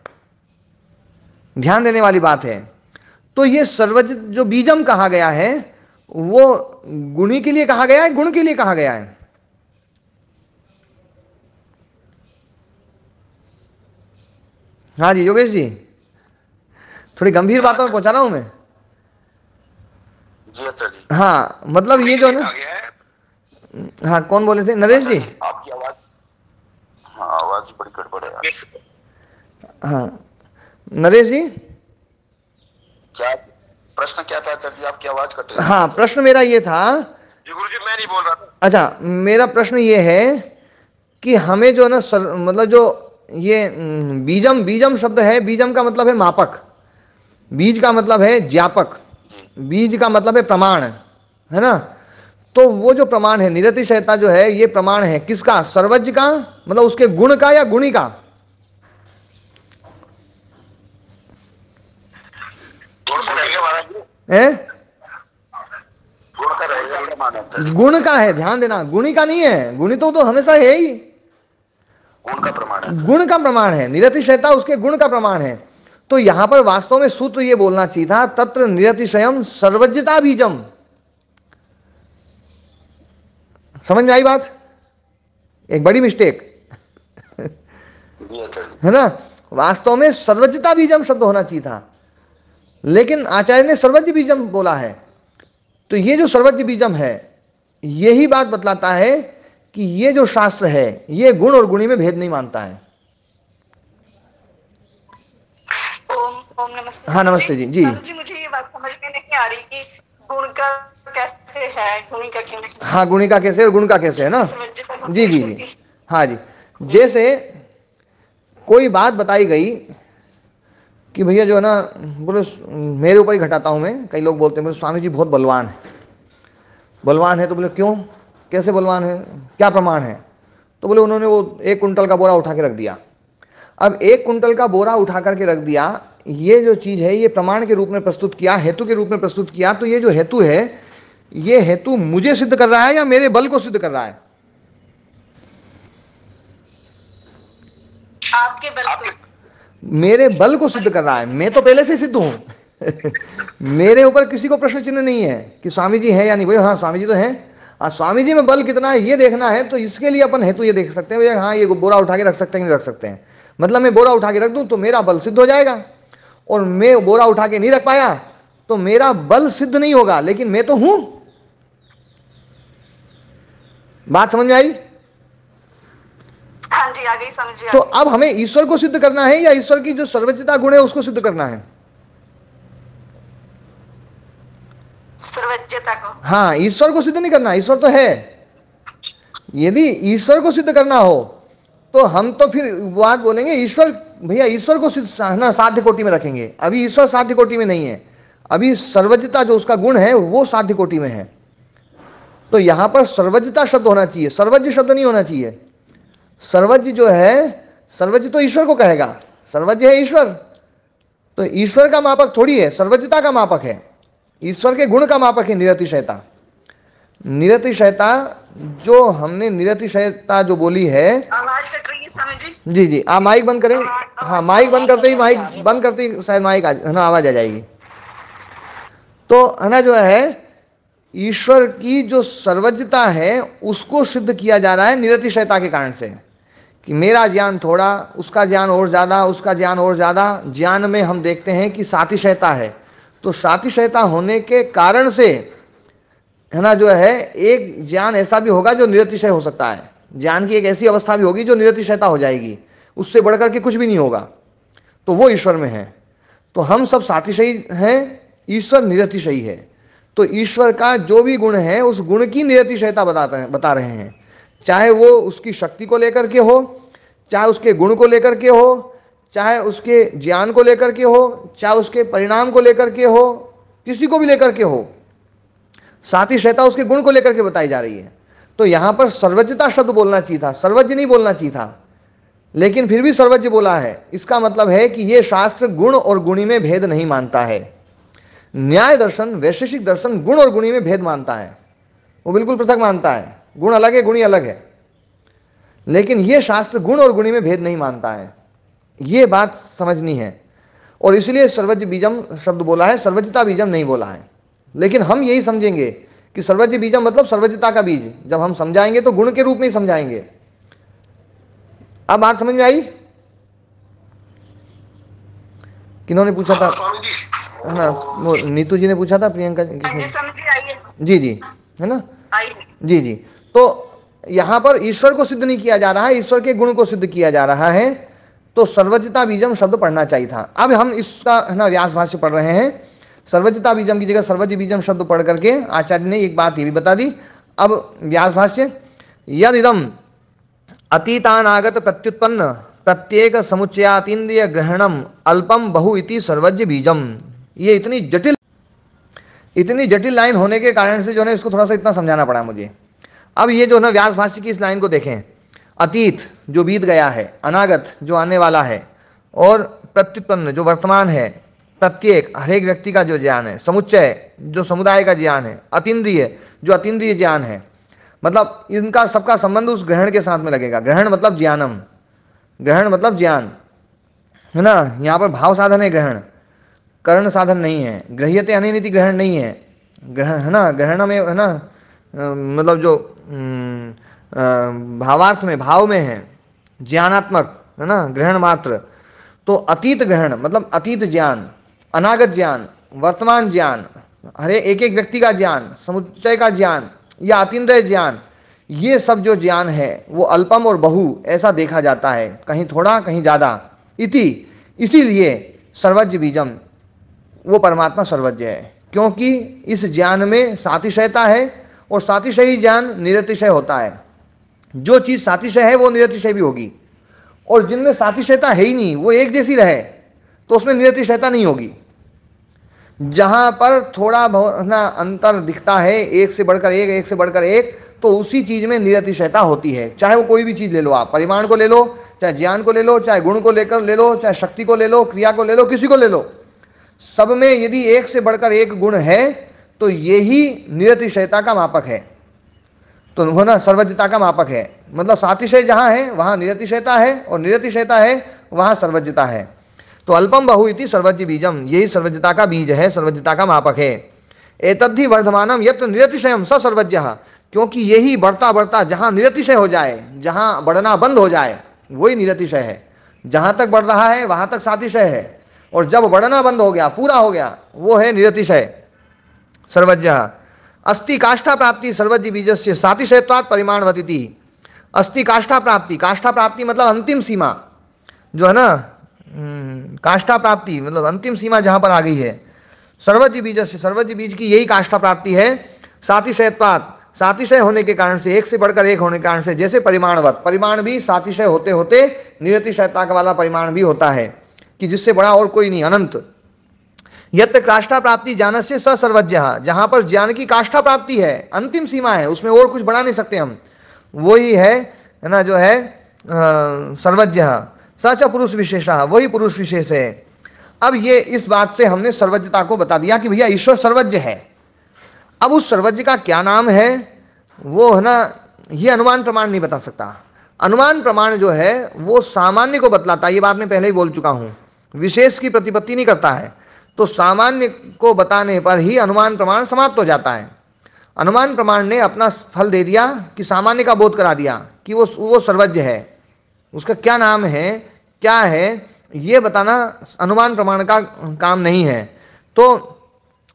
ध्यान देने वाली बात है। तो ये सर्वज्ञ जो बीजम कहा गया है वो गुणी के लिए कहा गया है, गुण के लिए कहा गया है? हाँ जी योगेश जी, थोड़ी गंभीर बातों में पहुंचा रहा हूं मैं। जी अच्छा जी। हाँ मतलब ये जो ना, हाँ कौन बोले थे? नरेश जी। आपकी आवाज, हाँ आवाज बड़ी गड़बड़ है। हाँ नरेश जी, क्या प्रश्न क्या था आचार्य जी? आपकी आवाज कट रही है। हाँ प्रश्न मेरा ये था। जी गुरुजी मैं नहीं बोल रहा था। अच्छा मेरा प्रश्न ये है कि हमें जो ना मतलब जो ये बीजम, बीजम शब्द है, बीजम का मतलब है मापक, बीज का मतलब है ज्ञापक, बीज का मतलब है प्रमाण, है ना। तो वो जो प्रमाण है निरतिशयता जो है, ये प्रमाण है किसका? सर्वज्ञ का, मतलब उसके गुण का या गुणी का? है? गुण का रहेगा प्रमाण है। गुण का है, ध्यान देना, गुणी का नहीं है। गुणी तो हमेशा है ही, गुण का प्रमाण है। गुण का प्रमाण है। निरतिशयता उसके गुण का प्रमाण है। तो यहां पर वास्तव में सूत्र ये बोलना चाहिए था, तत्र निरतिशयम सर्वज्ञता बीजम। समझ में आई बात? एक बड़ी मिस्टेक है ना। वास्तव में सर्वज्ञता बीजम शब्द होना चाहिए था, लेकिन आचार्य ने सर्वज्ञ बीजम बोला है। तो ये जो सर्वज्ञ बीजम है, यही बात बतलाता है कि ये जो शास्त्र है ये गुण और गुणी में भेद नहीं मानता है। ओम नमस्ते। हाँ नमस्ते जी। जी जी, मुझे ये बात समझ में नहीं आ रही कि गुण का कैसे है, गुणी का क्यों नहीं? हाँ, गुणी का कैसे और गुण का कैसे है ना। जी जी जी, हाँ जी। जैसे कोई बात बताई गई कि भैया जो है ना, बोले मेरे ऊपर ही घटाता हूं मैं, कई लोग बोलते हैं बोले स्वामी जी बहुत बलवान है। बलवान है तो बोले क्यों, कैसे बलवान है, क्या प्रमाण है? तो बोले उन्होंने वो 1 कुंटल का बोरा उठा के रख दिया। अब 1 कुंटल का बोरा उठा करके रख दिया, ये जो चीज है ये प्रमाण के रूप में प्रस्तुत किया, हेतु के रूप में प्रस्तुत किया। तो ये जो हेतु है, ये हेतु मुझे सिद्ध कर रहा है या मेरे बल को सिद्ध कर रहा है? आपके बल को, मेरे बल को सिद्ध कर रहा है। मैं तो पहले से सिद्ध हूं मेरे ऊपर किसी को प्रश्न चिन्ह नहीं है कि स्वामी जी है या नहीं। भाई हाँ स्वामी जी तो हैं, स्वामी जी में बल कितना है ये देखना है, तो इसके लिए अपन हेतु ये देख सकते हैं भैया, हाँ ये बोरा उठा के रख सकते हैं नहीं रख सकते हैं। मतलब मैं बोरा उठा के रख दूं तो मेरा बल सिद्ध हो जाएगा, और मैं बोरा उठा के नहीं रख पाया तो मेरा बल सिद्ध नहीं होगा, लेकिन मैं तो हूं। बात समझ में आई? हाँ जी आ गई समझ। तो अब हमें ईश्वर को सिद्ध करना है या ईश्वर की जो सर्वज्ञता गुण है उसको सिद्ध करना है? सर्वज्ञता को। हाँ, ईश्वर को सिद्ध नहीं करना, ईश्वर तो है। यदि ईश्वर को सिद्ध करना हो तो हम तो फिर बात बोलेंगे ईश्वर, भैया ईश्वर को ना साध्य कोटि में रखेंगे। अभी ईश्वर साध्य कोटि में नहीं है, अभी सर्वज्ञता जो उसका गुण है वो साध्य कोटि में है। तो यहां पर सर्वज्ञता शब्द होना चाहिए, सर्वज्ञ शब्द नहीं होना चाहिए। सर्वज्ञ जो है, सर्वज्ञ तो ईश्वर को कहेगा, सर्वज्ञ है ईश्वर। तो ईश्वर का मापक थोड़ी है, सर्वज्ञता का मापक है, ईश्वर के गुण का मापक है निरतिशयता। निरतिशयता जो हमने निरतिशयता जो बोली है। आवाज कट रही है स्वामी जी। जी जी, आप माइक बंद करें। हाँ, माइक बंद करते ही, माइक बंद करते ही शायद माइक है ना आवाज आ जाएगी। तो है ना जो है ईश्वर की जो सर्वज्ञता है उसको सिद्ध किया जा रहा है निरतिशयता के कारण से, कि मेरा ज्ञान थोड़ा, उसका ज्ञान और ज्यादा, उसका ज्ञान और ज्यादा। ज्ञान में हम देखते हैं कि सातिशयता है, तो सातिशयता होने के कारण से है ना जो है एक ज्ञान ऐसा भी होगा जो निरतिशय हो सकता है। ज्ञान की एक ऐसी अवस्था भी होगी जो निरतिशयता हो जाएगी, उससे बढ़कर के कुछ भी नहीं होगा, तो वो ईश्वर में है। तो हम सब सातिशयी हैं, ईश्वर निरतिशयी है। तो ईश्वर का जो भी गुण है उस गुण की निरतिशयता बता रहे हैं, चाहे वो उसकी शक्ति को लेकर के हो, चाहे उसके गुण को लेकर के हो, चाहे उसके ज्ञान को लेकर के हो, चाहे उसके परिणाम को लेकर के हो, किसी को भी लेकर के हो, सातिशयता उसके गुण को लेकर के बताई जा रही है। तो यहां पर सर्वज्ञता शब्द बोलना चाहिए था, सर्वज्ञ नहीं बोलना चाहिए था, लेकिन फिर भी सर्वज्ञ बोला है। इसका मतलब है कि यह शास्त्र गुण और गुणी में भेद नहीं मानता है। न्याय दर्शन, वैशेषिक दर्शन गुण और गुणी में भेद मानता है, वो बिल्कुल पृथक मानता है। गुण अलग है, गुणी अलग है, लेकिन यह शास्त्र गुण और गुणी में भेद नहीं मानता है। यह बात समझनी है, और इसलिए सर्वज्ञ बीजम शब्द बोला है, सर्वज्ञता बीजम नहीं बोला है। लेकिन हम यही समझेंगे कि सर्वज्ञ बीजम मतलब सर्वज्ञता का बीज। जब हम समझाएंगे तो गुण के रूप में ही समझाएंगे। अब बात समझ में आई? किन्होंने पूछा था? है ना, वो नीतू जी ने पूछा था, प्रियंका जी जी है ना, जी जी। तो यहां पर ईश्वर को सिद्ध नहीं किया जा रहा है, ईश्वर के गुण को सिद्ध किया जा रहा है। तो सर्वज्ञता बीजम शब्द पढ़ना चाहिए था। अब हम इसका है ना व्यास भाष्य पढ़ रहे हैं। सर्वज्ञता बीजम की जगह सर्वज्ञ बीजम शब्द पढ़ करके आचार्य ने एक बात ये भी बता दी। अब व्यास भाष्य, यद इदम अतीतानागत प्रत्युत्पन्न प्रत्येक समुच्चयातीन्द्रिय ग्रहणम अल्पम बहु इति सर्वज्ञ बीजम। ये इतनी जटिल लाइन होने के कारण से जो है इसको थोड़ा सा इतना समझाना पड़ा मुझे। अब ये जो है व्यास भाष्य की इस लाइन को देखें। अतीत जो बीत गया है, अनागत जो आने वाला है, और प्रत्युत्पन्न जो वर्तमान है, प्रत्येक हर एक व्यक्ति का जो ज्ञान है, समुच्चय जो समुदाय का ज्ञान है, अतीन्द्रिय जो अतीन्द्रिय ज्ञान है, मतलब इनका सबका संबंध उस ग्रहण के साथ में लगेगा। ग्रहण मतलब ज्ञानम, ग्रहण मतलब ज्ञान, है ना। यहाँ पर भाव साधन है ग्रहण, कर्ण साधन नहीं है। गृह्यते अनिति ग्रहण नहीं है, ग्रहण है ना, ग्रहण में है ना, मतलब जो भावार्थ में भाव में है, ज्ञानात्मक है ना, ग्रहण मात्र। तो अतीत ग्रहण मतलब अतीत ज्ञान, अनागत ज्ञान, वर्तमान ज्ञान, हरे एक एक व्यक्ति का ज्ञान, समुच्चय का ज्ञान या अतीन्द्रिय ज्ञान, ये सब जो ज्ञान है वो अल्पम और बहु ऐसा देखा जाता है, कहीं थोड़ा कहीं ज्यादा। इसीलिए सर्वज्ञ बीजम, वो परमात्मा सर्वज्ञ है, क्योंकि इस ज्ञान में सातिशयता है और सातिशयी ज्ञान निरतिशय होता है। जो चीज सातिशय है वो निरतिशय भी होगी, और जिनमें सातिशयता है ही नहीं, वो एक जैसी रहे, तो उसमें निरतिशयता नहीं होगी। जहां पर थोड़ा बहुत ना अंतर दिखता है, एक से बढ़कर एक, एक से बढ़कर एक, तो उसी चीज में निरतिशयता होती है। चाहे वो कोई भी चीज ले लो, आप परिमाण को ले लो, चाहे ज्ञान को ले लो, चाहे गुण को लेकर ले लो, चाहे शक्ति को ले लो, क्रिया को ले लो, किसी को ले लो, सब में यदि एक से बढ़कर एक गुण है तो यही निरतिशयता का मापक है, तो होना सर्वज्ञता का मापक है। मतलब सातिशय जहां है वहां निरतिशयता है, और निरतिशयता है वहां सर्वज्ञता है। तो अल्पम बहु इति सर्वज्ञ बीजम, यही सर्वज्ञता का बीज है, सर्वज्ञता का मापक है। एतद्धि वर्धमानम यत्र निरतिशयम स सर्वज्ञ, क्योंकि यही बढ़ता बढ़ता जहां निरतिशय हो जाए, जहां बढ़ना बंद हो जाए, वही निरतिशय है। जहां तक बढ़ रहा है वहां तक सातिशय है, और जब बढ़ना बंद हो गया, पूरा हो गया, वो है निरतिशय सर्वज्ञ। अस्ति काष्ठा प्राप्ति सर्वज्ञ बीजस्य सातिशयत्वात् परिमाणवतिति। अस्ति काष्ठा प्राप्ति, काष्ठा प्राप्ति मतलब अंतिम सीमा जो है ना, काष्ठा प्राप्ति मतलब अंतिम सीमा जहां पर आ गई है। सर्वज्ञ बीजस्य, सर्वज्ञ बीज की यही काष्ठा प्राप्ति है। सातिशयत्वात्, सातिशय होने के कारण से, एक से बढ़कर एक होने के कारण से, जैसे परिमाणवत, परिमाण भी सातिशय होते होते निरतिशयता वाला परिमाण भी होता है, कि जिससे बड़ा और कोई नहीं, अनंत। यत्र काष्ठा प्राप्ति ज्ञानस्य स सर्वज्ञ, जहां पर ज्ञान की काष्ठा प्राप्ति है, अंतिम सीमा है, उसमें और कुछ बढ़ा नहीं सकते हम, वही है ना जो है सर्वज्ञ। सच पुरुष विशेषा, वही पुरुष विशेष है। अब ये इस बात से हमने सर्वज्ञता को बता दिया कि भैया ईश्वर सर्वज्ञ है। अब उस सर्वज्ञ का क्या नाम है वो है ना, ये अनुमान प्रमाण नहीं बता सकता। अनुमान प्रमाण जो है वो सामान्य को बतलाता है, ये बात मैं पहले ही बोल चुका हूं, विशेष की प्रतिपत्ति नहीं करता है। तो सामान्य को बताने पर ही अनुमान प्रमाण समाप्त हो जाता है। अनुमान प्रमाण ने अपना फल दे दिया कि सामान्य का बोध करा दिया कि वो सर्वज्ञ है। उसका क्या नाम है, क्या है, ये बताना अनुमान प्रमाण का काम नहीं है। तो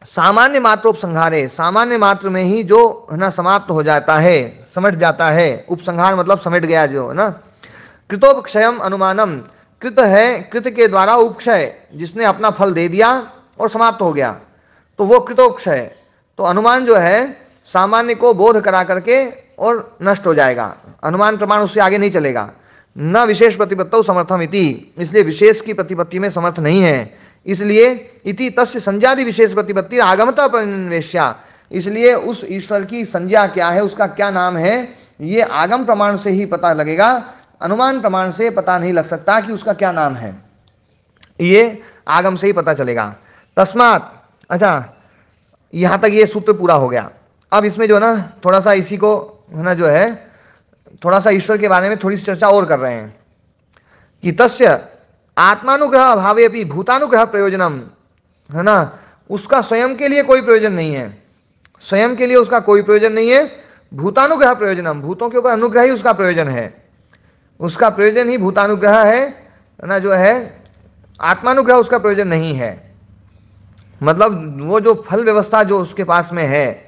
सामान्य मात्र उपसंहारे, सामान्य मात्र में ही जो है ना समाप्त हो जाता है, समेट जाता है। उपसंहार मतलब समेट गया जो है ना। कृतोपक्षयम अनुमानम, कृत है, कृत के द्वारा उपक्षय, जिसने अपना फल दे दिया और समाप्त हो गया, तो वो कृतोपक्षय। तो अनुमान जो है सामान्य को बोध करा करके और नष्ट हो जाएगा, अनुमान प्रमाण उससे आगे नहीं चलेगा। न विशेष प्रतिपत्तौ समर्थम इति, इसलिए विशेष की प्रतिपत्ति में समर्थ नहीं है। इसलिए इति तस्य संज्ञादि विशेष प्रतिपत्ति आगमता परिनिवेश्या, इसलिए उस ईश्वर की संज्ञा क्या है, उसका क्या नाम है, ये आगम प्रमाण से ही पता लगेगा। अनुमान प्रमाण से पता नहीं लग सकता कि उसका क्या नाम है, ये आगम से ही पता चलेगा। तस्मात्, अच्छा यहां तक ये सूत्र पूरा हो गया। अब इसमें जो है ना थोड़ा सा इसी को है ना जो है थोड़ा सा ईश्वर के बारे में थोड़ी सी चर्चा और कर रहे हैं कि तस्य आत्मानुग्रह अभावे अपि भूतानुग्रह प्रयोजनम, है ना, उसका स्वयं के लिए कोई प्रयोजन नहीं है, स्वयं के लिए उसका कोई प्रयोजन नहीं है। भूतानुग्रह प्रयोजनम, भूतों के ऊपर अनुग्रह ही उसका प्रयोजन है, उसका प्रयोजन ही भूतानुग्रह है ना जो है, आत्मानुग्रह उसका प्रयोजन नहीं है। मतलब वो जो फल व्यवस्था जो उसके पास में है